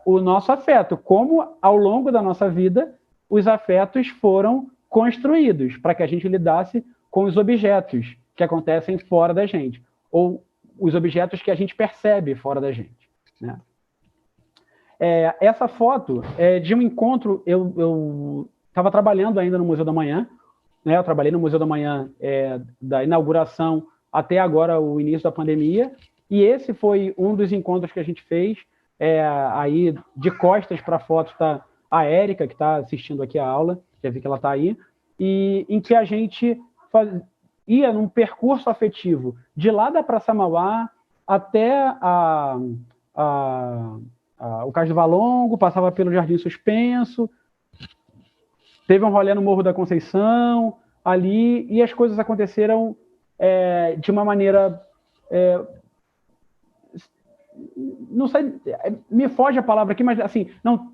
o nosso afeto, como ao longo da nossa vida os afetos foram construídos para que a gente lidasse com os objetos que acontecem fora da gente, ou os objetos que a gente percebe fora da gente, né? Essa foto é de um encontro, eu estava trabalhando ainda no Museu da Manhã, né? Eu trabalhei no Museu da Manhã da inauguração até agora, o início da pandemia, e esse foi um dos encontros que a gente fez. Aí, de costas para a foto, está a Érica, que está assistindo aqui a aula, já vi que ela está aí, e em que a gente ia num percurso afetivo de lá da Praça Mauá até o Cais do Valongo, passava pelo Jardim Suspenso, teve um rolê no Morro da Conceição, ali, e as coisas aconteceram de uma maneira... não sei, me foge a palavra aqui, mas assim,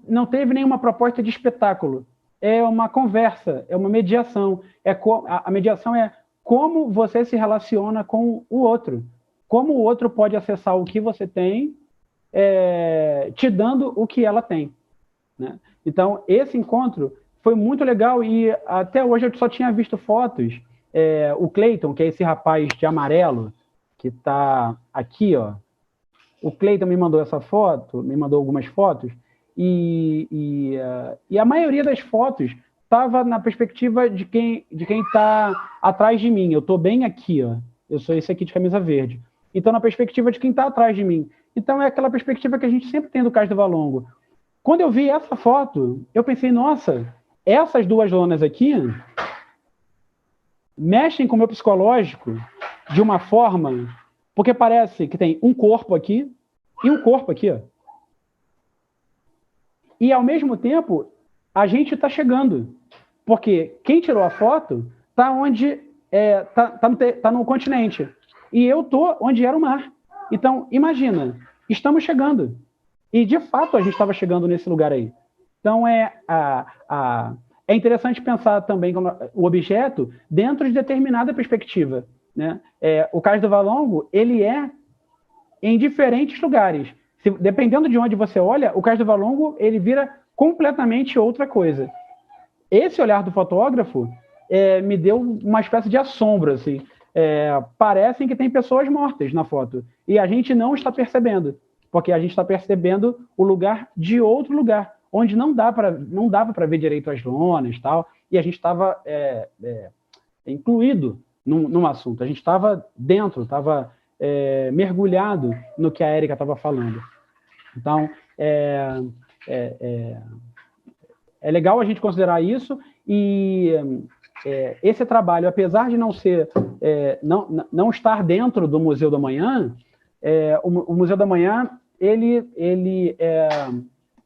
não teve nenhuma proposta de espetáculo. É uma conversa, é uma mediação. A mediação é como você se relaciona com o outro. Como o outro pode acessar o que você tem, te dando o que ela tem, né? Então, esse encontro foi muito legal e até hoje eu só tinha visto fotos. O Cleiton, que é esse rapaz de amarelo, que está aqui, ó. O Cleiton me mandou essa foto, me mandou algumas fotos, e a maioria das fotos estava na perspectiva de quem está atrás de mim. Eu estou bem aqui, ó. Eu sou esse aqui de camisa verde. Então, na perspectiva de quem está atrás de mim. Então, é aquela perspectiva que a gente sempre tem do Cais do Valongo. Quando eu vi essa foto, eu pensei, nossa, essas duas lonas aqui mexem com o meu psicológico de uma forma... Porque parece que tem um corpo aqui e um corpo aqui, ó. E, ao mesmo tempo, a gente está chegando. Porque quem tirou a foto está onde... tá no continente. E eu estou onde era o mar. Então, imagina, estamos chegando. E, de fato, a gente estava chegando nesse lugar aí. Então, é interessante pensar também o objeto dentro de determinada perspectiva, né? O Cais do Valongo, ele é em diferentes lugares. Dependendo de onde você olha, o Cais do Valongo, ele vira completamente outra coisa. Esse olhar do fotógrafo me deu uma espécie de assombro, assim. Parecem que tem pessoas mortas na foto. E a gente não está percebendo, porque a gente está percebendo o lugar de outro lugar, onde não dava para ver direito as lonas e tal, e a gente estava incluído num assunto. A gente estava dentro, estava mergulhado no que a Érica estava falando. Então, é legal a gente considerar isso, e esse trabalho, apesar de não ser, não estar dentro do Museu da Manhã, o Museu da Manhã, ele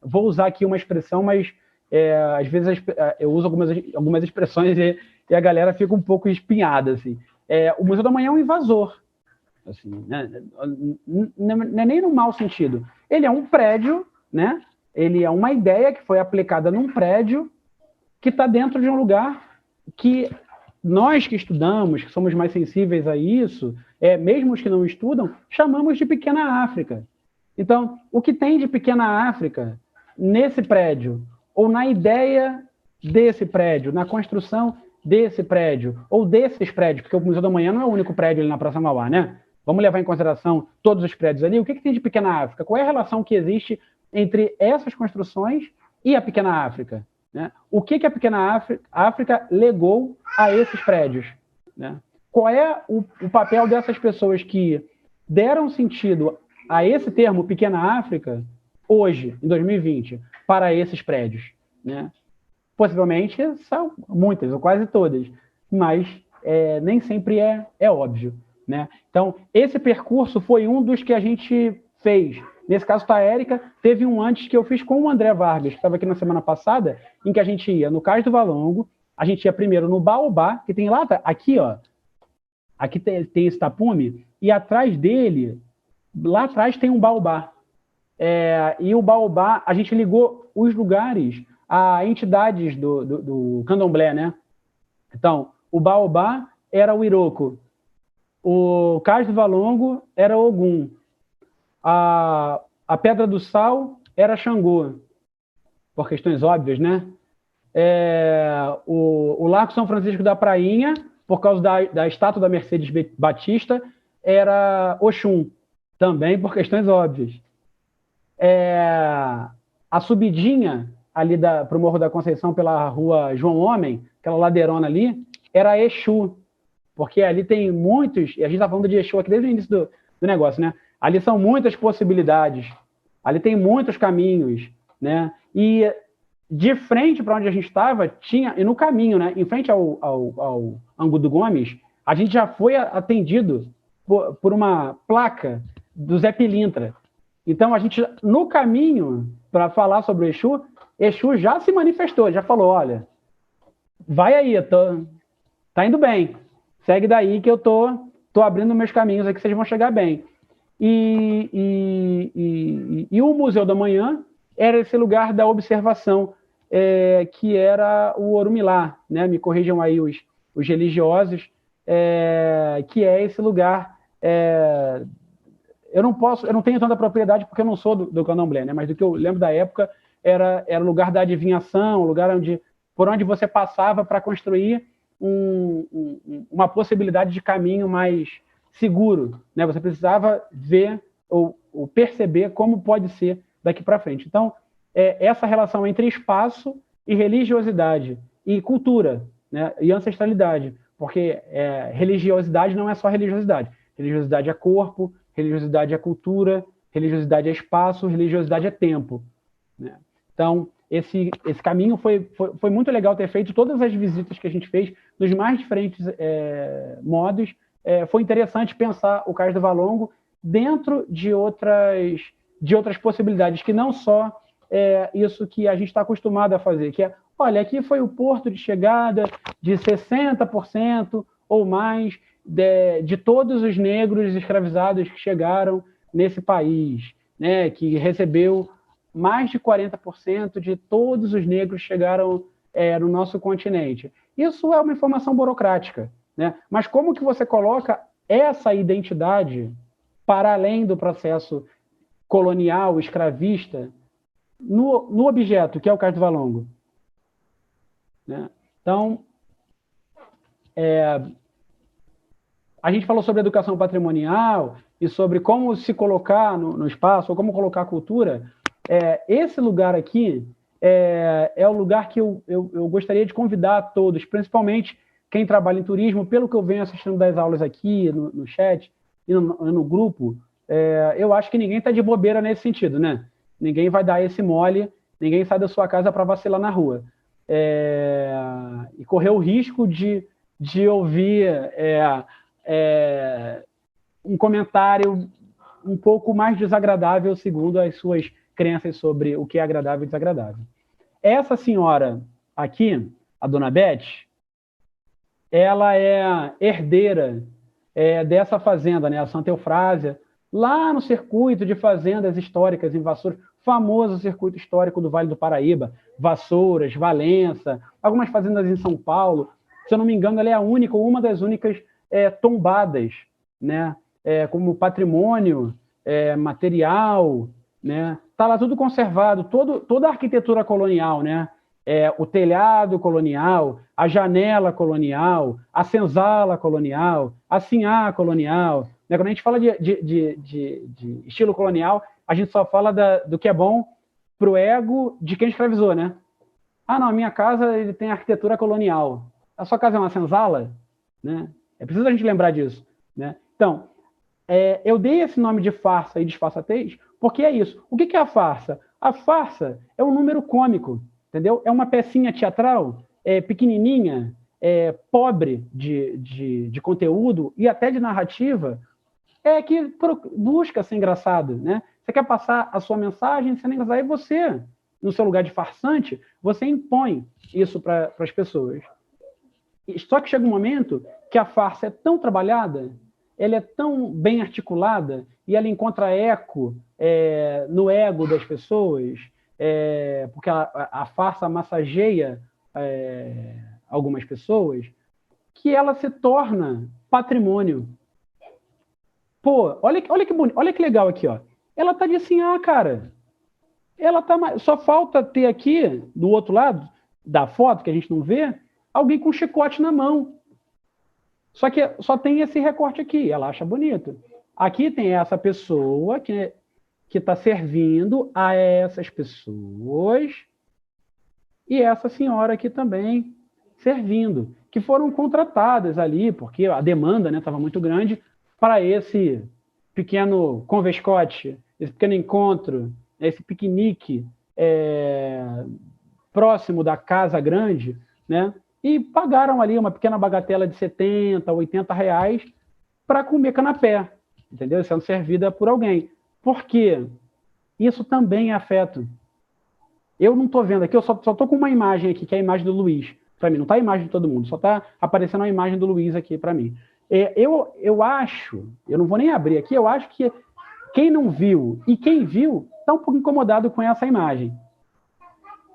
vou usar aqui uma expressão, mas às vezes eu uso algumas expressões e a galera fica um pouco espinhada, assim. O Museu da Manhã é um invasor, assim, né? Não é nem no mau sentido. Ele é um prédio, né? Ele é uma ideia que foi aplicada num prédio que está dentro de um lugar que nós que estudamos, que somos mais sensíveis a isso, mesmo os que não estudam, chamamos de Pequena África. Então, o que tem de Pequena África nesse prédio, ou na ideia desse prédio, na construção desse prédio, ou desses prédios, porque o Museu da Manhã não é o único prédio ali na Praça Mauá, né? Vamos levar em consideração todos os prédios ali. O que tem de Pequena África? Qual é a relação que existe entre essas construções e a Pequena África, né? O que a Pequena África legou a esses prédios, né? Qual é o papel dessas pessoas que deram sentido a esse termo Pequena África hoje, em 2020, para esses prédios, né? Possivelmente são muitas, ou quase todas, mas nem sempre é óbvio. né? Então, esse percurso foi um dos que a gente fez. Nesse caso, a Érica teve um antes que eu fiz com o André Vargas, que estava aqui na semana passada, em que a gente ia no Cais do Valongo, a gente ia primeiro no Baobá, que tem lá, aqui, ó, aqui tem esse tapume, e atrás dele, lá atrás tem um Baobá. E o Baobá, a gente ligou os lugares a entidades do candomblé, né? Então, o Baobá era o Iroko, o Cais do Valongo era Ogum, a Pedra do Sal era Xangô, por questões óbvias, né? O Largo São Francisco da Prainha, por causa da estátua da Mercedes Batista, era Oxum, também por questões óbvias. A subidinha ali para o Morro da Conceição pela rua João Homem, aquela ladeirona ali, era Exu, porque ali tem muitos, e a gente está falando de Exu aqui desde o início do negócio, né? Ali são muitas possibilidades, ali tem muitos caminhos, né? E de frente para onde a gente estava, tinha, e no caminho, né? Em frente ao Angu do Gomes, a gente já foi atendido por uma placa do Zé Pilintra. Então, a gente, no caminho, para falar sobre o Exu já se manifestou, já falou, olha, vai aí, tá indo bem, segue daí que eu tô abrindo meus caminhos aqui, vocês vão chegar bem. E o Museu da Manhã era esse lugar da observação, que era o Orumilá, né? Me corrijam aí os religiosos, que é esse lugar. Eu não tenho tanta propriedade porque eu não sou do candomblé, né? Mas do que eu lembro da época era o lugar da adivinhação, o lugar por onde você passava para construir uma possibilidade de caminho mais seguro, né? Você precisava ver ou perceber como pode ser daqui para frente. Então, essa relação entre espaço e religiosidade e cultura, né? E ancestralidade, porque religiosidade não é só religiosidade. Religiosidade é corpo, religiosidade é cultura, religiosidade é espaço, religiosidade é tempo, né? Então, esse caminho foi muito legal ter feito. Todas as visitas que a gente fez, dos mais diferentes modos, foi interessante pensar o Cais do Valongo dentro de outras possibilidades, que não só isso que a gente está acostumado a fazer, que olha, aqui foi o porto de chegada de 60% ou mais de todos os negros escravizados que chegaram nesse país, né, que recebeu mais de 40% de todos os negros que chegaram no nosso continente. Isso é uma informação burocrática, né? Mas como que você coloca essa identidade para além do processo colonial, escravista, no objeto, que é o Cais do Valongo, né? Então, a gente falou sobre educação patrimonial e sobre como se colocar no espaço, ou como colocar a cultura. Esse lugar aqui é o lugar que eu gostaria de convidar a todos, principalmente quem trabalha em turismo, pelo que eu venho assistindo das aulas aqui, no chat e no grupo, eu acho que ninguém está de bobeira nesse sentido, né? Ninguém vai dar esse mole, ninguém sai da sua casa para vacilar na rua. E correr o risco de ouvir um comentário um pouco mais desagradável segundo as suas crenças sobre o que é agradável e desagradável. Essa senhora aqui, a dona Beth, ela é herdeira dessa fazenda, né, a Santa Eufrásia, lá no circuito de fazendas históricas em Vassouras, famoso circuito histórico do Vale do Paraíba, Vassouras, Valença, algumas fazendas em São Paulo. Se eu não me engano, ela é a única, ou uma das únicas tombadas, né, como patrimônio material, né? Tá lá tudo conservado, toda a arquitetura colonial, né? O telhado colonial, a janela colonial, a senzala colonial, a sinhá colonial, né? Quando a gente fala de estilo colonial, a gente só fala do que é bom para o ego de quem escravizou, né? Ah, não, a minha casa ele tem arquitetura colonial. A sua casa é uma senzala, né? É preciso a gente lembrar disso, né? Então, eu dei esse nome de farsa e disfarçatez porque é isso. O que é a farsa? A farsa é um número cômico, entendeu? É uma pecinha teatral, pequenininha, pobre de conteúdo e até de narrativa, que busca ser engraçado, né? Você quer passar a sua mensagem sendo engraçado, aí você, no seu lugar de farsante, você impõe isso para as pessoas. Só que chega um momento que a farsa é tão trabalhada, ela é tão bem articulada, e ela encontra eco no ego das pessoas, porque a farsa massageia algumas pessoas, que ela se torna patrimônio. Pô, olha que bonito, olha que legal aqui, ó. Ela tá de assim, cara. Ela tá, só falta ter aqui, do outro lado da foto, que a gente não vê, alguém com um chicote na mão. Só que só tem esse recorte aqui, ela acha bonito. Aqui tem essa pessoa que está servindo a essas pessoas e essa senhora aqui também servindo, que foram contratadas ali, porque a demanda estava muito grande para esse pequeno convescote, esse pequeno encontro, esse piquenique próximo da casa grande, né? E pagaram ali uma pequena bagatela de 70, 80 reais para comer canapé, entendeu? Sendo servida por alguém. Por quê? Isso também é afeto. Eu não estou vendo aqui, eu só estou com uma imagem aqui, que é a imagem do Luiz, para mim. Não está a imagem de todo mundo, só está aparecendo a imagem do Luiz aqui para mim. Eu acho, eu não vou nem abrir aqui, eu acho que quem não viu e quem viu está um pouco incomodado com essa imagem.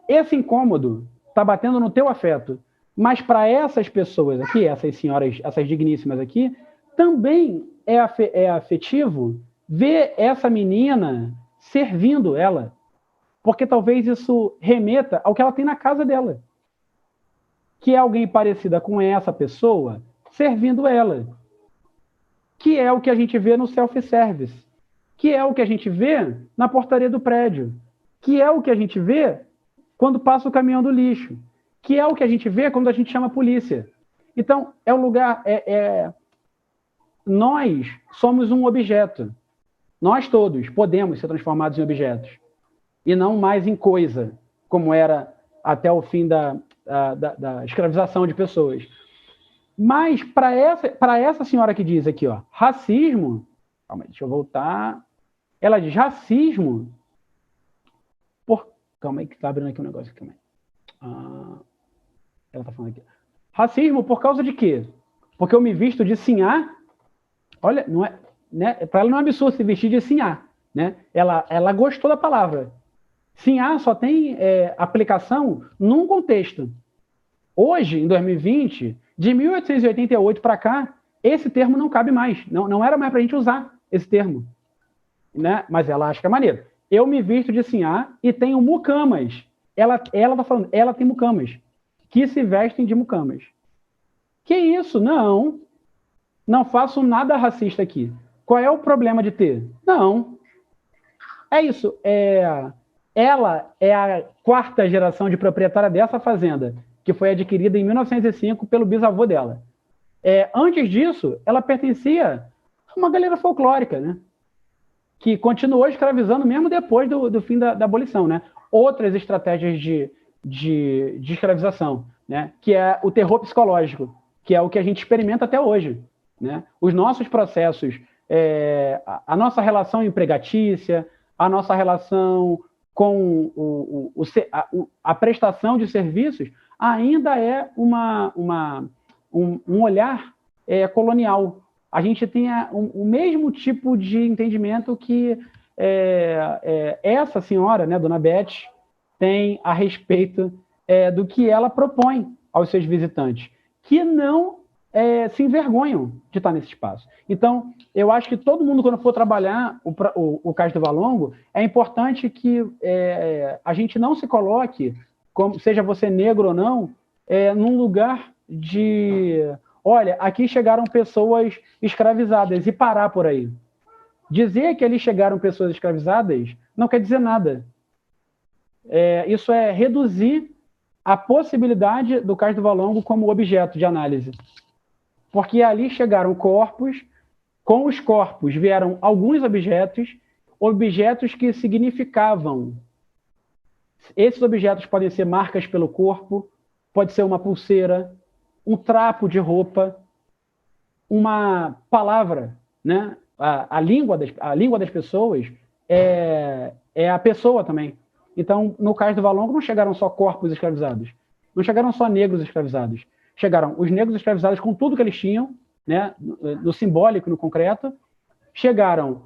Esse incômodo está batendo no teu afeto. Mas para essas pessoas aqui, essas senhoras, essas digníssimas aqui, também é afetivo ver essa menina servindo ela. Porque talvez isso remeta ao que ela tem na casa dela. Que é alguém parecida com essa pessoa servindo ela. Que é o que a gente vê no self-service. Que é o que a gente vê na portaria do prédio. Que é o que a gente vê quando passa o caminhão do lixo. Que é o que a gente vê quando a gente chama a polícia. Então, é um lugar... Nós somos um objeto. Nós todos podemos ser transformados em objetos. E não mais em coisa, como era até o fim da escravização de pessoas. Mas, para essa senhora que diz aqui, ó, racismo... Calma aí, deixa eu voltar. Ela diz racismo... Calma aí, que está abrindo aqui um negócio. Calma aí. Ela está falando aqui. Racismo por causa de quê? Porque eu me visto de sinhá. Olha, não é, né? Para ela não é absurdo se vestir de sinhá, né? Ela gostou da palavra. Sinhá só tem aplicação num contexto. Hoje, em 2020, de 1888 para cá, esse termo não cabe mais. Não era mais para a gente usar esse termo, né? Mas ela acha que é maneiro. Eu me visto de sinhá e tenho mucamas. Ela tá falando, ela tem mucamas que se vestem de mucamas. Que isso? Não faço nada racista aqui. Qual é o problema de ter? Não. É isso. Ela é a quarta geração de proprietária dessa fazenda, que foi adquirida em 1905 pelo bisavô dela. Antes disso, ela pertencia a uma galera folclórica, né? Que continuou escravizando mesmo depois do fim da abolição, né? Outras estratégias de escravização, né? Que é o terror psicológico, que é o que a gente experimenta até hoje, né? Os nossos processos, a nossa relação empregatícia, a nossa relação com a prestação de serviços ainda é um olhar colonial. A gente tem o mesmo tipo de entendimento que essa senhora, né, Dona Beth, tem a respeito do que ela propõe aos seus visitantes, que não se envergonham de estar nesse espaço. Então, eu acho que todo mundo, quando for trabalhar o Cais do Valongo, é importante que a gente não se coloque, seja você negro ou não, num lugar de... Olha, aqui chegaram pessoas escravizadas e parar por aí. Dizer que ali chegaram pessoas escravizadas não quer dizer nada. Isso é reduzir a possibilidade do Cais do Valongo como objeto de análise. Porque ali chegaram corpos, com os corpos vieram alguns objetos que significavam. Esses objetos podem ser marcas pelo corpo, pode ser uma pulseira, um trapo de roupa, uma palavra, né? A língua das pessoas é a pessoa também. Então, no caso do Valongo, não chegaram só corpos escravizados, não chegaram só negros escravizados, chegaram os negros escravizados com tudo que eles tinham, né? No simbólico, no concreto, chegaram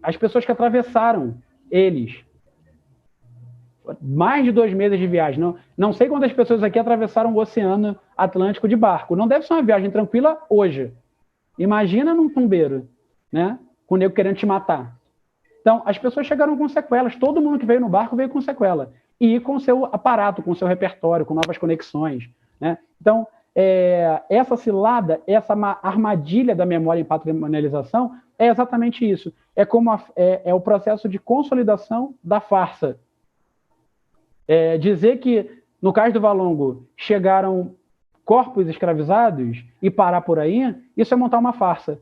as pessoas que atravessaram eles. Mais de 2 meses de viagem. Não sei quantas pessoas aqui atravessaram o Oceano Atlântico de barco. Não deve ser uma viagem tranquila hoje. Imagina num tumbeiro, né? Com o nego querendo te matar. Então, as pessoas chegaram com sequelas. Todo mundo que veio no barco veio com sequela. E com seu aparato, com seu repertório, com novas conexões, né? Então, essa cilada, essa armadilha da memória em patrimonialização é exatamente isso. É o processo de consolidação da farsa. Dizer que, no caso do Valongo, chegaram corpos escravizados e parar por aí, isso é montar uma farsa.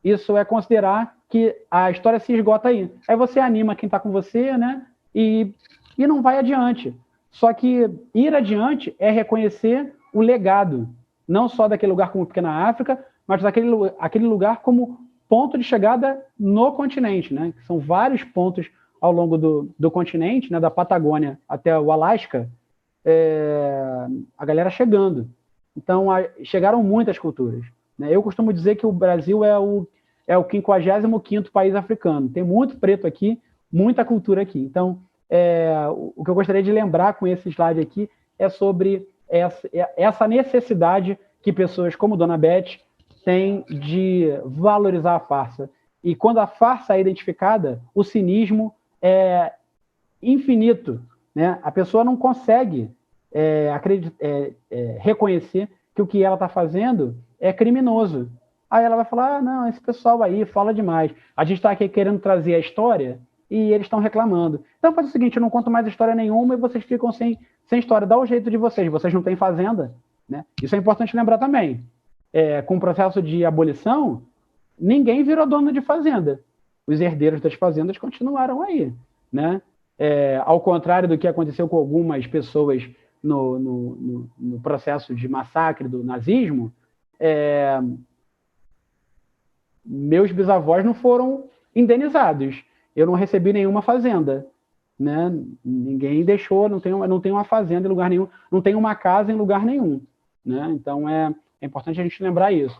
Isso é considerar que a história se esgota aí. Aí você anima quem está com você, né? E não vai adiante. Só que ir adiante é reconhecer o legado, não só daquele lugar como Pequena África, mas daquele lugar como ponto de chegada no continente, né? São vários pontos ao longo do continente, né, da Patagônia até o Alasca, a galera chegando. Então, chegaram muitas culturas, né? Eu costumo dizer que o Brasil é o 55º país africano. Tem muito preto aqui, muita cultura aqui. Então, o que eu gostaria de lembrar com esse slide aqui é sobre essa necessidade que pessoas como Dona Beth têm de valorizar a farsa. E quando a farsa é identificada, o cinismo é infinito, né? A pessoa não consegue reconhecer que o que ela está fazendo é criminoso. Aí ela vai falar, não, esse pessoal aí fala demais. A gente está aqui querendo trazer a história e eles estão reclamando. Então faz o seguinte, eu não conto mais história nenhuma e vocês ficam sem história. Dá o jeito de vocês não têm fazenda, né? Isso é importante lembrar também. Com o processo de abolição, ninguém virou dono de fazenda. Os herdeiros das fazendas continuaram aí, né? Ao contrário do que aconteceu com algumas pessoas no processo de massacre do nazismo, meus bisavós não foram indenizados. Eu não recebi nenhuma fazenda, né? Ninguém deixou, não tem uma fazenda em lugar nenhum, não tem uma casa em lugar nenhum, né? Então é importante a gente lembrar isso.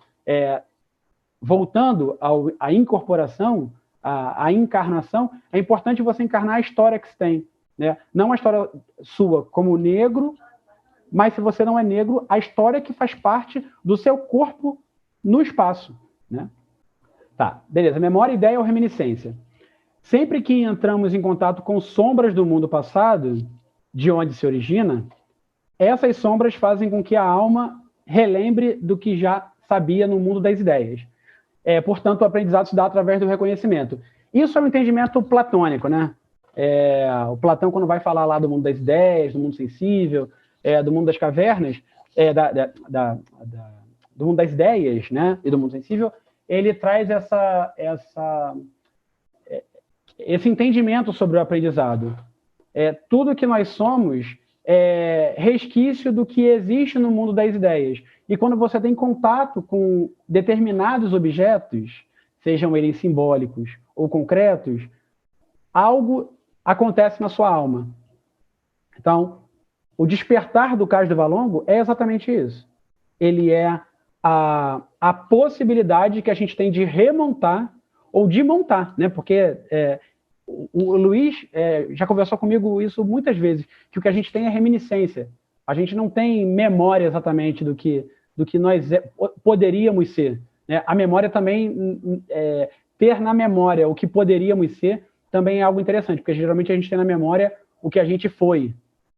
Voltando à incorporação, à encarnação, é importante você encarnar a história que você tem, né? Não a história sua como negro, mas se você não é negro, a história que faz parte do seu corpo no espaço, né? Tá, beleza. Memória, ideia ou reminiscência. Sempre que entramos em contato com sombras do mundo passado, de onde se origina, essas sombras fazem com que a alma relembre do que já sabia no mundo das ideias. Portanto, o aprendizado se dá através do reconhecimento. Isso é um entendimento platônico, né? O Platão, quando vai falar lá do mundo das ideias, do mundo sensível, do mundo das cavernas, do mundo das ideias, né? E do mundo sensível, ele traz esse entendimento sobre o aprendizado. Tudo que nós somos é resquício do que existe no mundo das ideias. E quando você tem contato com determinados objetos, sejam eles simbólicos ou concretos, algo acontece na sua alma. Então, o despertar do Cais do Valongo é exatamente isso. Ele é a possibilidade que a gente tem de remontar ou de montar, né? Porque o Luiz já conversou comigo isso muitas vezes, que o que a gente tem é reminiscência. A gente não tem memória exatamente do que nós poderíamos ser, né? A memória também, ter na memória o que poderíamos ser, também é algo interessante, porque geralmente a gente tem na memória o que a gente foi,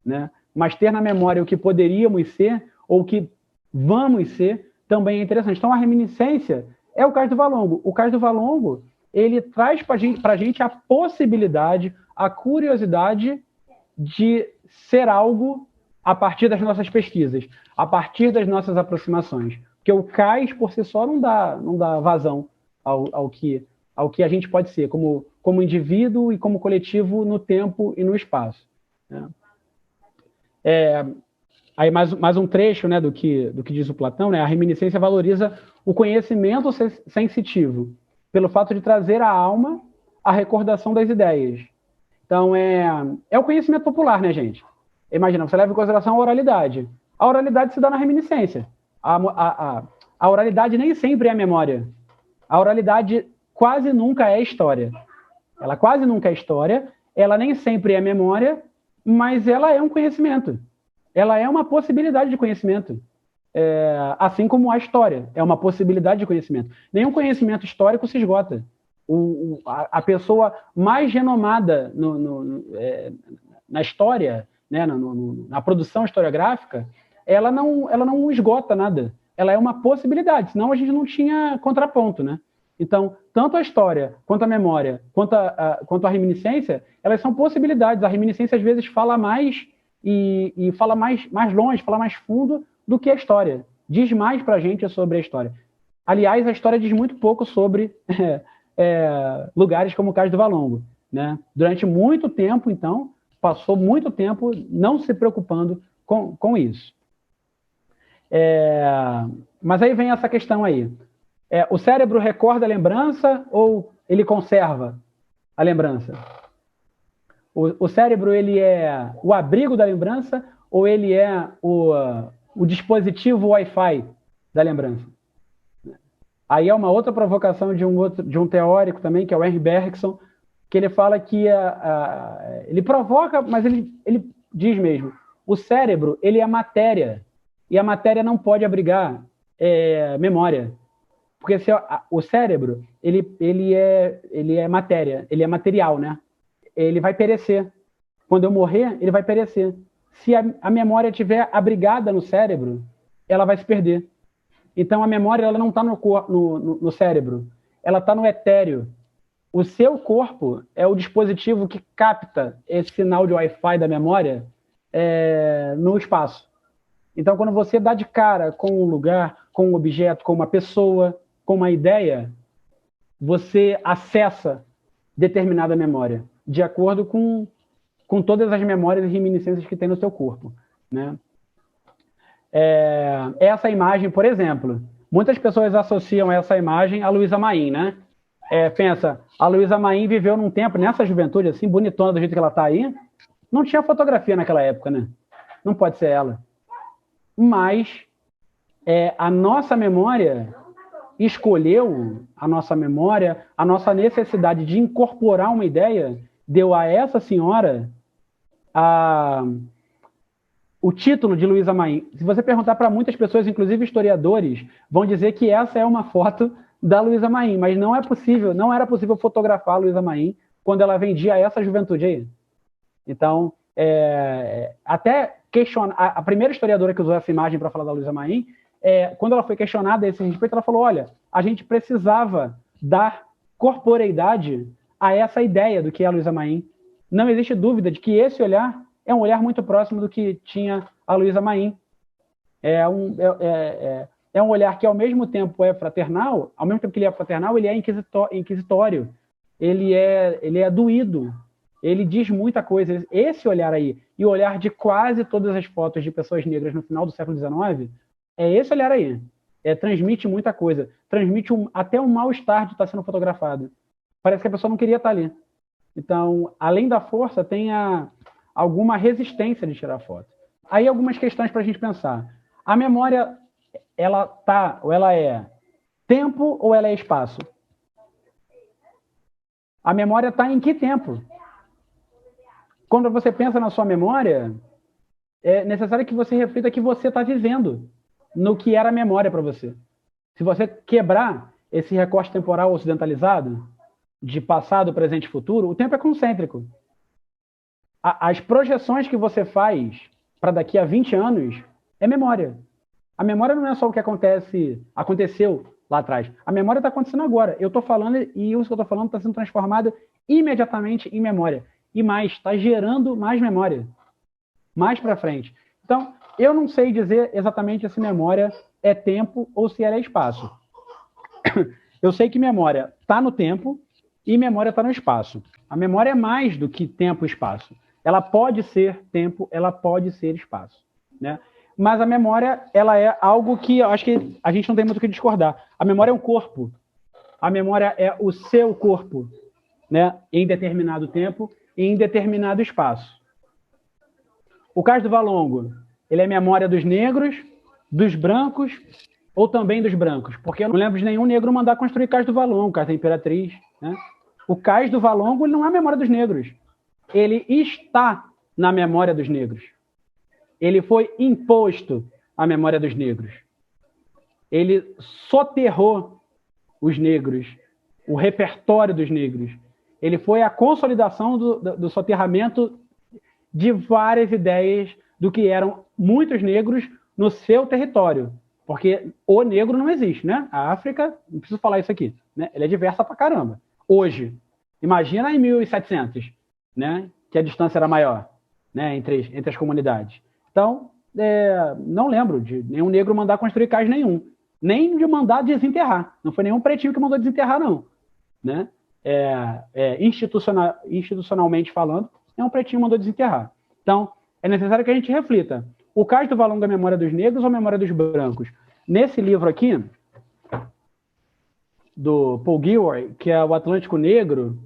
né? Mas ter na memória o que poderíamos ser ou o que vamos ser também é interessante. Então, a reminiscência é o Cais do Valongo. O Cais do Valongo, ele traz para a gente a possibilidade, a curiosidade de ser algo a partir das nossas pesquisas, a partir das nossas aproximações. Porque o cais, por si só, não dá vazão ao que a gente pode ser, como indivíduo e como coletivo no tempo e no espaço, né? Aí mais um trecho, né, do que diz o Platão, né? A reminiscência valoriza o conhecimento sensitivo, pelo fato de trazer à alma a recordação das ideias. Então, é o conhecimento popular, né, gente? Imagina, você leva em consideração a oralidade. A oralidade se dá na reminiscência. A oralidade nem sempre é a memória. A oralidade quase nunca é história. Ela quase nunca é história, ela nem sempre é memória, mas ela é um conhecimento. Ela é uma possibilidade de conhecimento. Assim como a história é uma possibilidade de conhecimento. Nenhum conhecimento histórico se esgota. A pessoa mais renomada na história, né, na produção historiográfica, ela não esgota nada. Ela é uma possibilidade, senão a gente não tinha contraponto, né? Então, tanto a história, quanto a memória, quanto a reminiscência, elas são possibilidades. A reminiscência, às vezes, fala mais e fala mais longe, fala mais fundo do que a história. Diz mais para a gente sobre a história. Aliás, a história diz muito pouco sobre lugares como o Cais do Valongo, né? Durante muito tempo, então, passou muito tempo não se preocupando com isso. Mas aí vem essa questão aí. O cérebro recorda a lembrança ou ele conserva a lembrança? O cérebro, ele é o abrigo da lembrança ou ele é o dispositivo Wi-Fi da lembrança? Aí é uma outra provocação de um teórico também, que é o Henry Bergson, que ele fala que ele provoca, mas ele diz mesmo, o cérebro, ele é matéria, e a matéria não pode abrigar memória. Porque o cérebro, ele é matéria, ele é material, né? Ele vai perecer. Quando eu morrer, ele vai perecer. Se a memória estiver abrigada no cérebro, ela vai se perder. Então, a memória ela não está no cérebro, ela está no etéreo. O seu corpo é o dispositivo que capta esse sinal de Wi-Fi da memória no espaço. Então, quando você dá de cara com um lugar, com um objeto, com uma pessoa, com uma ideia, você acessa determinada memória, de acordo com todas as memórias e reminiscências que tem no seu corpo, né? Essa imagem, por exemplo, muitas pessoas associam essa imagem a Luísa Maim, né? Pensa, a Luísa Maim viveu num tempo, nessa juventude, assim, bonitona do jeito que ela está aí, não tinha fotografia naquela época, né? Não pode ser ela. Mas a nossa memória escolheu, a nossa necessidade de incorporar uma ideia, deu a essa senhora o título de Luísa Maim. Se você perguntar para muitas pessoas, inclusive historiadores, vão dizer que essa é uma foto da Luísa Maim, mas não era possível fotografar a Luísa Maim quando ela vendia essa juventude aí. Então, até questionar, a primeira historiadora que usou essa imagem para falar da Luísa Maim, quando ela foi questionada a esse respeito, ela falou, olha, a gente precisava dar corporeidade a essa ideia do que é a Luísa Maim. Não existe dúvida de que esse olhar é um olhar muito próximo do que tinha a Luísa Maim. É um olhar que, ao mesmo tempo, é fraternal, ao mesmo tempo que ele é fraternal, ele é inquisitório, ele é doído, ele diz muita coisa. Esse olhar aí, e o olhar de quase todas as fotos de pessoas negras no final do século XIX, é esse olhar aí. Transmite muita coisa. Transmite até um mal-estar de estar sendo fotografado. Parece que a pessoa não queria estar ali. Então, além da força, tem alguma resistência de tirar foto. Aí algumas questões para a gente pensar. A memória, ela é tempo ou ela é espaço? A memória está em que tempo? Quando você pensa na sua memória, é necessário que você reflita que você está vivendo no que era a memória para você. Se você quebrar esse recorte temporal ocidentalizado, de passado, presente e futuro, o tempo é concêntrico. As projeções que você faz para daqui a 20 anos é memória. A memória não é só o que aconteceu lá atrás. A memória está acontecendo agora. Eu estou falando e isso que eu estou falando está sendo transformado imediatamente em memória. E mais, está gerando mais memória. Mais para frente. Então, eu não sei dizer exatamente se memória é tempo ou se ela é espaço. Eu sei que memória está no tempo e memória está no espaço. A memória é mais do que tempo e espaço. Ela pode ser tempo, ela pode ser espaço, né? mas a memória, ela é algo que eu acho que a gente não tem muito o que discordar. A memória é um corpo. A memória é o seu corpo, né? Em determinado tempo e em determinado espaço. O Cais do Valongo, ele é memória dos negros, dos brancos ou também dos brancos, porque eu não lembro de nenhum negro mandar construir Cais do Valongo, Cais da Imperatriz, né? O Cais do Valongo, ele não é memória dos negros. Ele está na memória dos negros. Ele foi imposto à memória dos negros. Ele soterrou os negros, o repertório dos negros. Ele foi a consolidação do soterramento de várias ideias do que eram muitos negros no seu território. Porque o negro não existe, né? A África, não preciso falar isso aqui, né? Ela é diversa pra caramba. Hoje, imagina em 1700, né? Que a distância era maior, né? Entre as comunidades. Então, não lembro de nenhum negro mandar construir cais nenhum. Nem de mandar desenterrar. Não foi nenhum pretinho que mandou desenterrar, não. Né? Institucionalmente falando, nenhum pretinho mandou desenterrar. Então, é necessário que a gente reflita. O Cais do Valongo é a memória dos negros ou a memória dos brancos? Nesse livro aqui, do Paul Gilroy, que é o Atlântico Negro,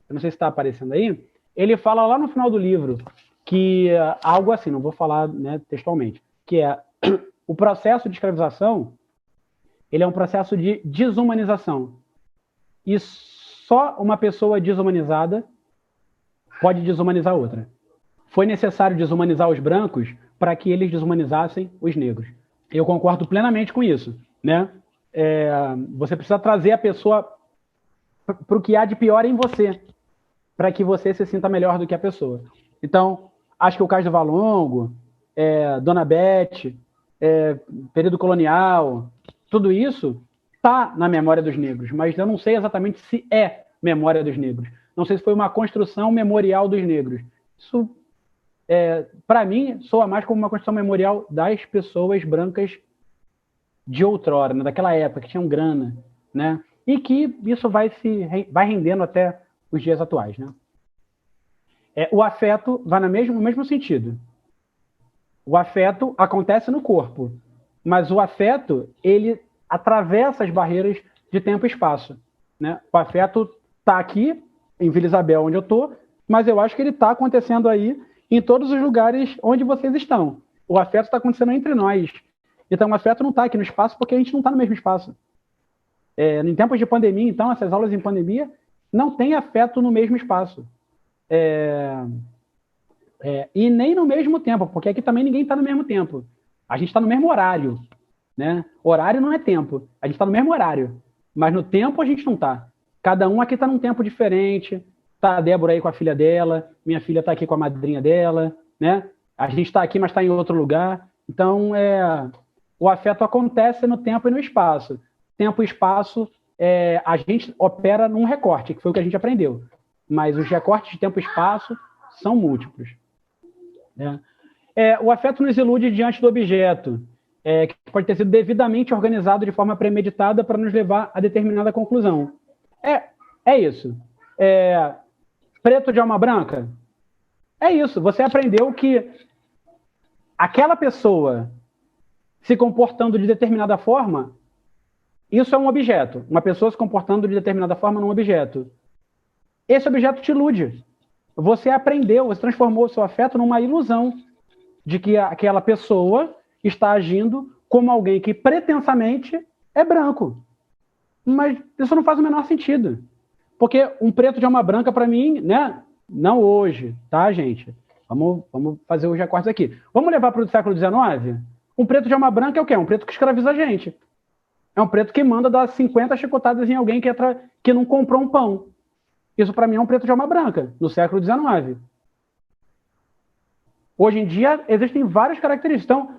eu não sei se está aparecendo aí, ele fala lá no final do livro que algo assim, não vou falar, né, textualmente, que é o processo de escravização, ele é um processo de desumanização. E só uma pessoa desumanizada pode desumanizar outra. Foi necessário desumanizar os brancos para que eles desumanizassem os negros. Eu concordo plenamente com isso, né? Você precisa trazer a pessoa para o que há de pior em você, para que você se sinta melhor do que a pessoa. Então, acho que o Cais do Valongo, Dona Bete, período colonial, tudo isso está na memória dos negros, mas eu não sei exatamente se é memória dos negros. Não sei se foi uma construção memorial dos negros. Isso, para mim, soa mais como uma construção memorial das pessoas brancas de outrora, né? Daquela época, que tinham grana, né? E que isso vai rendendo até os dias atuais, né? O afeto vai no mesmo sentido. O afeto acontece no corpo, mas o afeto, ele atravessa as barreiras de tempo e espaço, né? O afeto está aqui, em Vila Isabel, onde eu estou, mas eu acho que ele está acontecendo aí em todos os lugares onde vocês estão. O afeto está acontecendo entre nós. Então, o afeto não está aqui no espaço porque a gente não está no mesmo espaço. Em tempos de pandemia, então, essas aulas em pandemia, não tem afeto no mesmo espaço. E nem no mesmo tempo, porque aqui também ninguém está no mesmo tempo. A gente está no mesmo horário, né? Horário não é tempo. A gente está no mesmo horário, mas no tempo a gente não está. Cada um aqui está num tempo diferente. Tá a Débora aí com a filha dela, minha filha está aqui com a madrinha dela, né? A gente está aqui, mas está em outro lugar. Então, o afeto acontece no tempo e no espaço. Tempo e espaço, a gente opera num recorte, que foi o que a gente aprendeu. Mas os recortes de tempo e espaço são múltiplos. O afeto nos ilude diante do objeto, que pode ter sido devidamente organizado de forma premeditada para nos levar a determinada conclusão. É isso. Preto de alma branca? É isso. Você aprendeu que aquela pessoa se comportando de determinada forma, isso é um objeto. Uma pessoa se comportando de determinada forma num objeto. Esse objeto te ilude. Você aprendeu, você transformou o seu afeto numa ilusão de que aquela pessoa está agindo como alguém que pretensamente é branco. Mas isso não faz o menor sentido. Porque um preto de alma branca, para mim, né? Não hoje, tá, gente? Vamos fazer os recortes aqui. Vamos levar para o século XIX? Um preto de alma branca é o quê? Um preto que escraviza a gente. É um preto que manda dar 50 chicotadas em alguém que não comprou um pão. Isso, para mim, é um preto de alma branca, no século XIX. Hoje em dia, existem várias características. Então,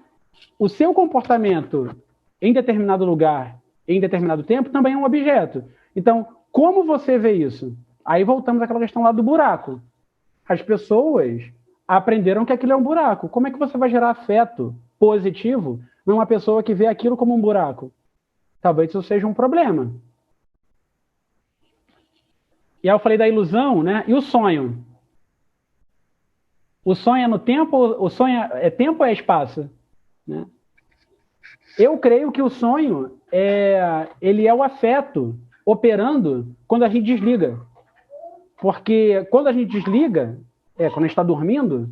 o seu comportamento em determinado lugar, em determinado tempo, também é um objeto. Então, como você vê isso? Aí voltamos àquela questão lá do buraco. As pessoas aprenderam que aquilo é um buraco. Como é que você vai gerar afeto positivo numa pessoa que vê aquilo como um buraco? Talvez isso seja um problema. E aí eu falei da ilusão, né? E o sonho? O sonho é no tempo? O sonho é tempo ou é espaço? né? Eu creio que o sonho ele é o afeto operando quando a gente desliga. Porque quando a gente desliga, quando a gente está dormindo,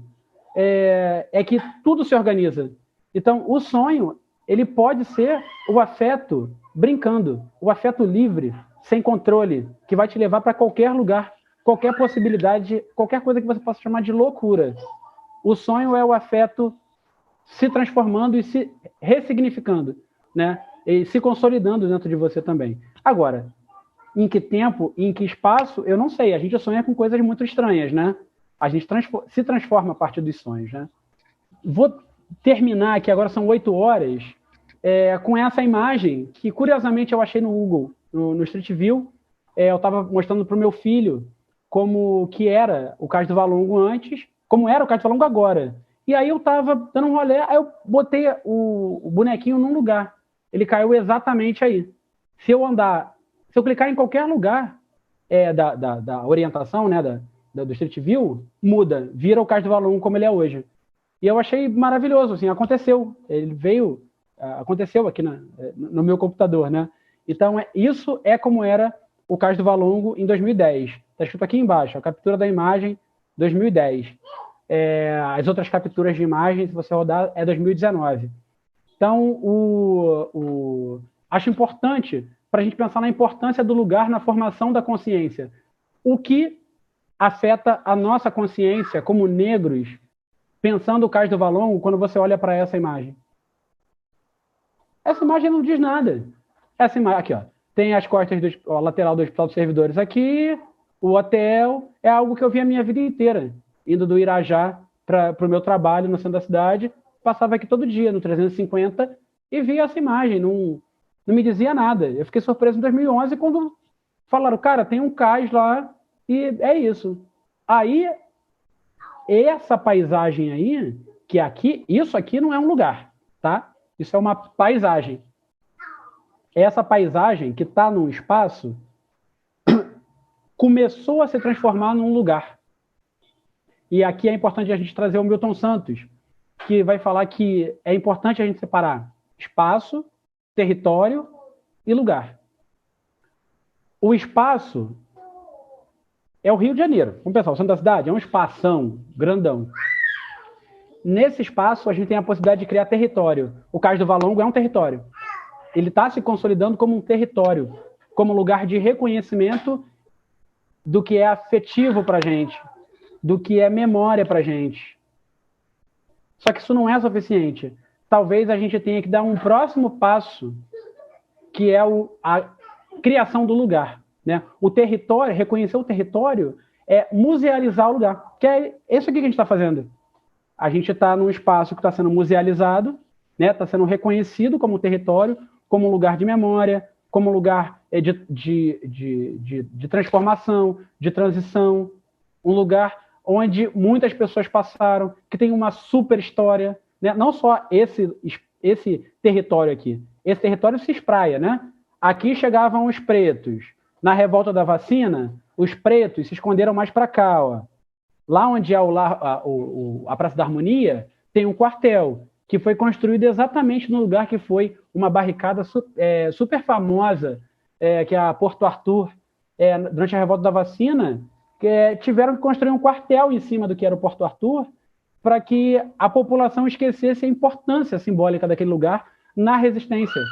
é que tudo se organiza. Então, o sonho, ele pode ser o afeto brincando, o afeto livre, sem controle, que vai te levar para qualquer lugar, qualquer possibilidade, qualquer coisa que você possa chamar de loucura. O sonho é o afeto se transformando e se ressignificando, né? E se consolidando dentro de você também. Agora, em que tempo, em que espaço, eu não sei. A gente sonha com coisas muito estranhas, né? A gente se transforma a partir dos sonhos, né? Vou terminar aqui, agora são 8 horas, com essa imagem que, curiosamente, eu achei no Google, no Street View. Eu estava mostrando para o meu filho como que era o Cais do Valongo antes, como era o Cais do Valongo agora. E aí eu estava dando um rolê, aí eu botei o bonequinho num lugar. Ele caiu exatamente aí. Se eu clicar em qualquer lugar da orientação, né, do Street View, muda, vira o Cais do Valongo como ele é hoje. E eu achei maravilhoso, assim, aconteceu. Ele veio, aconteceu aqui no meu computador, né? Então, isso é como era o Cais do Valongo em 2010. Está escrito aqui embaixo, a captura da imagem 2010. As outras capturas de imagem, se você rodar, é 2019. Então, acho importante para a gente pensar na importância do lugar na formação da consciência. O que afeta a nossa consciência como negros, pensando o Cais do Valongo, quando você olha para essa imagem? Essa imagem não diz nada. Essa imagem, aqui, ó, tem as costas a lateral do Hospital dos Servidores aqui, o hotel, é algo que eu vi a minha vida inteira, indo do Irajá para o meu trabalho no centro da cidade, passava aqui todo dia, no 350, e via essa imagem, não me dizia nada. Eu fiquei surpreso em 2011 quando falaram, cara, tem um cais lá, e é isso. Aí, essa paisagem aí, que aqui, isso aqui não é um lugar, tá? Isso é uma paisagem. Essa paisagem que está num espaço começou a se transformar num lugar. E aqui é importante a gente trazer o Milton Santos, que vai falar que é importante a gente separar espaço, território e lugar. O espaço é o Rio de Janeiro. Vamos pensar, o centro da cidade é um espação grandão. Nesse espaço, a gente tem a possibilidade de criar território. O Cais do Valongo é um território. Ele está se consolidando como um território, como lugar de reconhecimento do que é afetivo para a gente, do que é memória para a gente. Só que isso não é suficiente. Talvez a gente tenha que dar um próximo passo, que é a criação do lugar, né? O território, reconhecer o território, é musealizar o lugar. Que é isso aqui que a gente está fazendo. A gente está num espaço que está sendo musealizado, né? Está sendo reconhecido como território, como um lugar de memória, como um lugar de transformação, de transição, um lugar onde muitas pessoas passaram, que tem uma super história, né? Não só esse território aqui. Esse território se espraia, né? Aqui chegavam os pretos. Na revolta da vacina, os pretos se esconderam mais para cá, ó. Lá onde é a Praça da Harmonia, tem um quartel, que foi construído exatamente no lugar que foi uma barricada super famosa, que é a Porto Arthur, durante a revolta da vacina, tiveram que construir um quartel em cima do que era o Porto Arthur, para que a população esquecesse a importância simbólica daquele lugar na resistência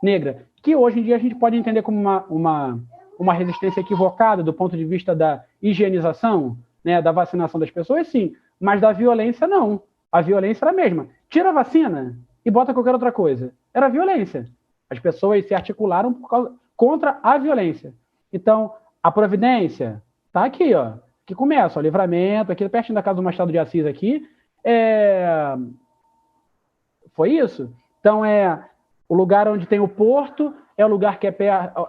negra, que hoje em dia a gente pode entender como uma resistência equivocada do ponto de vista da higienização, né, da vacinação das pessoas, sim, mas da violência, não. A violência era a mesma. Tira a vacina e bota qualquer outra coisa. Era violência. As pessoas se articularam contra a violência. Então, a providência está aqui, ó, que começa, o Livramento, aqui pertinho da casa do Machado de Assis aqui, foi isso. Então, o lugar onde tem o porto, é o lugar que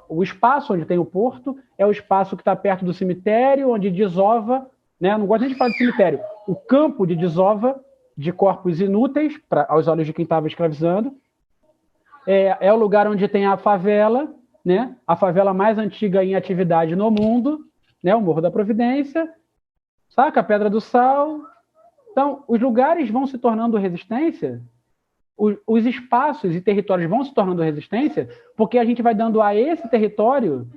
o espaço onde tem o porto, é o espaço que está perto do cemitério, onde desova, né? Não gosto nem de falar de cemitério, o campo de desova de corpos inúteis, aos olhos de quem estava escravizando. É o lugar onde tem a favela, né? A favela mais antiga em atividade no mundo, né? O Morro da Providência, saca? A Pedra do Sal. Então, os lugares vão se tornando resistência os espaços e territórios vão se tornando resistência porque a gente vai dando a esse território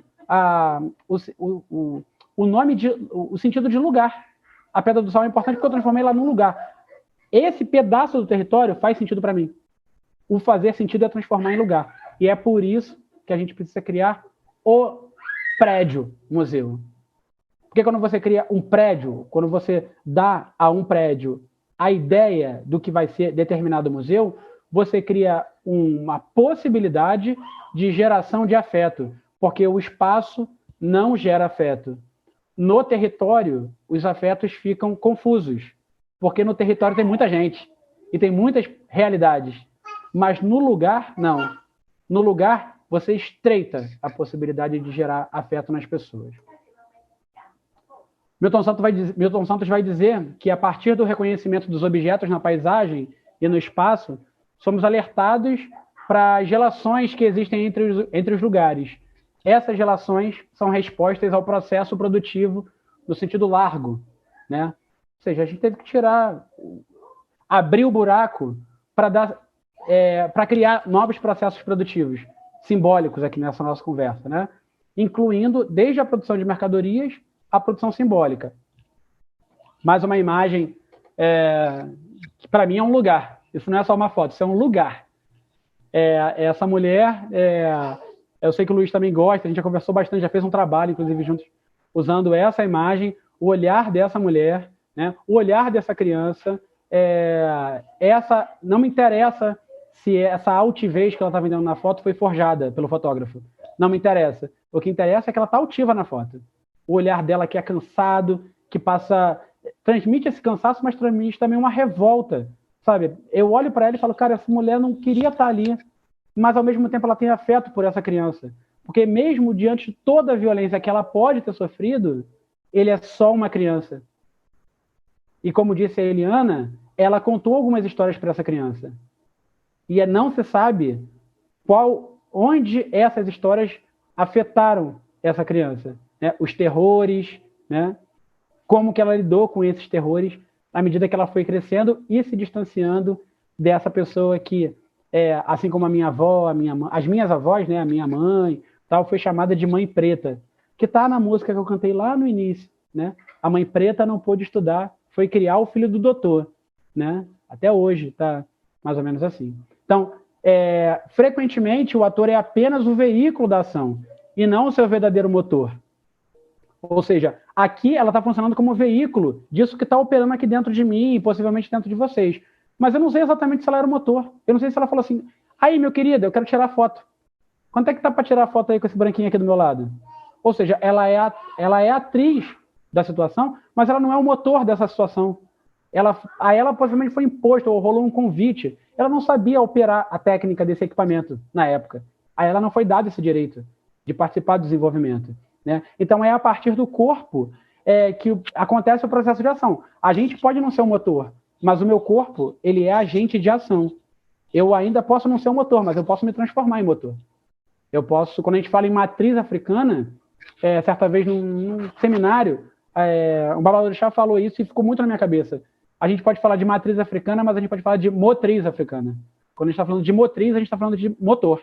o nome o sentido de lugar. A Pedra do Sal é importante porque eu transformei ela num lugar. Esse pedaço do território faz sentido para mim. O fazer sentido é transformar em lugar. E é por isso que a gente precisa criar o prédio museu. Porque quando você cria um prédio, quando você dá a um prédio a ideia do que vai ser determinado museu, você cria uma possibilidade de geração de afeto, porque o espaço não gera afeto. No território, os afetos ficam confusos, porque no território tem muita gente e tem muitas realidades. Mas no lugar, não. No lugar, você estreita a possibilidade de gerar afeto nas pessoas. Milton Santos vai dizer que, a partir do reconhecimento dos objetos na paisagem e no espaço, somos alertados para as relações que existem entre os lugares. Essas relações são respostas ao processo produtivo no sentido largo, né? Ou seja, a gente teve que abrir o buraco para criar novos processos produtivos, simbólicos aqui nessa nossa conversa, né? Incluindo desde a produção de mercadorias à produção simbólica. Mais uma imagem que, para mim, é um lugar. Isso não é só uma foto, isso é um lugar. Essa mulher, eu sei que o Luiz também gosta, a gente já conversou bastante, já fez um trabalho, inclusive, juntos, usando essa imagem, o olhar dessa mulher, né? O olhar dessa criança. Não me interessa se essa altivez que ela está vendendo na foto foi forjada pelo fotógrafo. Não me interessa. O que interessa é que ela está altiva na foto. O olhar dela que é cansado, que transmite esse cansaço, mas transmite também uma revolta, sabe? Eu olho para ela e falo, cara, essa mulher não queria estar ali, mas ao mesmo tempo ela tem afeto por essa criança. Porque mesmo diante de toda a violência que ela pode ter sofrido, ele é só uma criança. E como disse a Eliana, ela contou algumas histórias para essa criança. E não se sabe onde essas histórias afetaram essa criança, né? Os terrores, né? Como que ela lidou com esses terrores à medida que ela foi crescendo e se distanciando dessa pessoa que, assim como a minha avó, as minhas avós, né? A minha mãe, tal, foi chamada de mãe preta, que está na música que eu cantei lá no início, né? A mãe preta não pôde estudar, foi criar o filho do doutor, né? Até hoje está mais ou menos assim. Então, frequentemente, o ator é apenas o veículo da ação e não o seu verdadeiro motor. Ou seja, aqui ela está funcionando como veículo disso que está operando aqui dentro de mim e possivelmente dentro de vocês. Mas eu não sei exatamente se ela era o motor. Eu não sei se ela falou assim, aí, meu querido, eu quero tirar foto. Quanto é que tá para tirar foto aí com esse branquinho aqui do meu lado? Ou seja, ela é atriz da situação, mas ela não é o motor dessa situação. A ela possivelmente foi imposto ou rolou um convite. Ela não sabia operar a técnica desse equipamento na época. A ela não foi dado esse direito de participar do desenvolvimento, né? Então é a partir do corpo que acontece o processo de ação. A gente pode não ser o motor, mas o meu corpo, ele é agente de ação. Eu ainda posso não ser o motor, mas eu posso me transformar em motor. Eu posso, quando a gente fala em matriz africana, certa vez num seminário, um babalorixá falou isso e ficou muito na minha cabeça. A gente pode falar de matriz africana, mas a gente pode falar de motriz africana. Quando a gente está falando de motriz, a gente está falando de motor.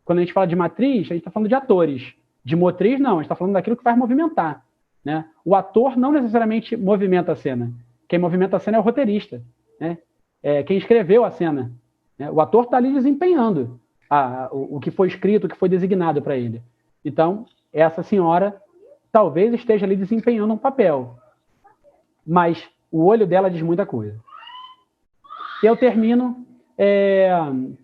Quando a gente fala de matriz, a gente está falando de atores. De motriz, não, a gente está falando daquilo que faz movimentar, né? O ator não necessariamente movimenta a cena. Quem movimenta a cena é o roteirista, né? Quem escreveu a cena, né? O ator está ali desempenhando o que foi escrito, o que foi designado para ele. Então, essa senhora talvez esteja ali desempenhando um papel, mas o olho dela diz muita coisa. Eu termino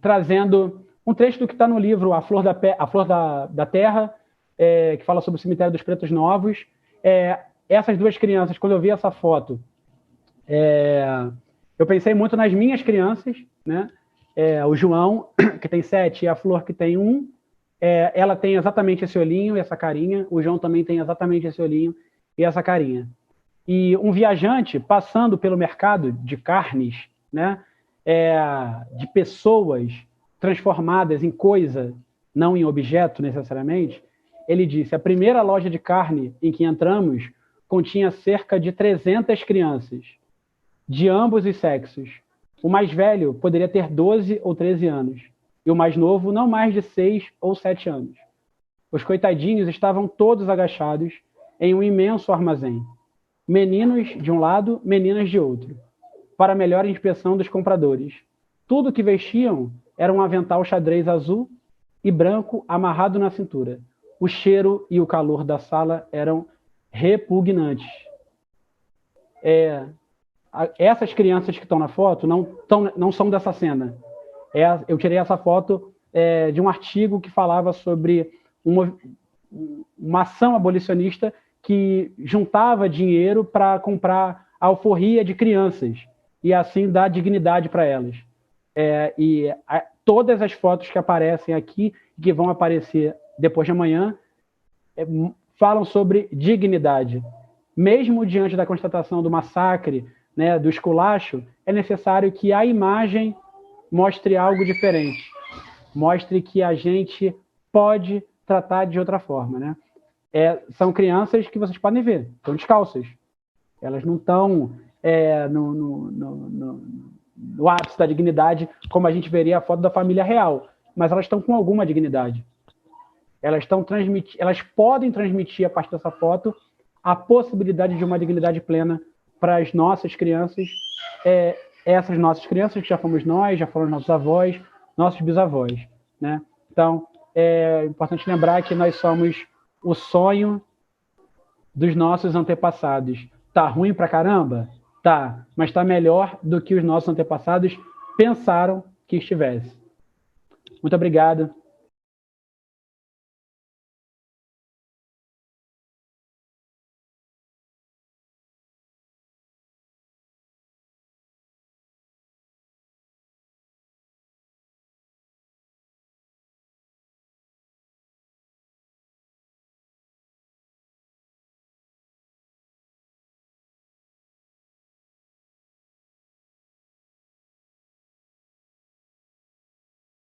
trazendo um trecho do que está no livro A Flor da Terra, que fala sobre o cemitério dos Pretos Novos. Essas duas crianças, quando eu vi essa foto, eu pensei muito nas minhas crianças, né? O João, que tem 7, e a Flor, que tem 1. Ela tem exatamente esse olhinho e essa carinha. O João também tem exatamente esse olhinho e essa carinha. E um viajante passando pelo mercado de carnes, né? De pessoas transformadas em coisa, não em objeto necessariamente, ele disse: a primeira loja de carne em que entramos continha cerca de 300 crianças, de ambos os sexos, O mais velho poderia ter 12 ou 13 anos, e o mais novo não mais de 6 ou 7 anos. Os coitadinhos estavam todos agachados em um imenso armazém. Meninos de um lado, meninas de outro, para melhor inspeção dos compradores. Tudo que vestiam era um avental xadrez azul e branco amarrado na cintura. O cheiro e o calor da sala eram repugnantes. Essas crianças que estão na foto não são dessa cena. Eu tirei essa foto de um artigo que falava sobre uma ação abolicionista que juntava dinheiro para comprar a alforria de crianças e assim dar dignidade para elas. Todas as fotos que aparecem aqui, que vão aparecer depois de amanhã, falam sobre dignidade. Mesmo diante da constatação do massacre, né, do esculacho, é necessário que a imagem mostre algo diferente, mostre que a gente pode tratar de outra forma, né? São crianças que vocês podem ver, estão descalças. Elas não estão no ápice da dignidade, como a gente veria a foto da família real, mas elas estão com alguma dignidade. Elas podem transmitir, a partir dessa foto, a possibilidade de uma dignidade plena para as nossas crianças, essas nossas crianças, que já fomos nós, já foram nossos avós, nossos bisavós, né? Então, é importante lembrar que nós somos o sonho dos nossos antepassados. Tá ruim pra caramba? Tá, mas tá melhor do que os nossos antepassados pensaram que estivesse. Muito obrigado.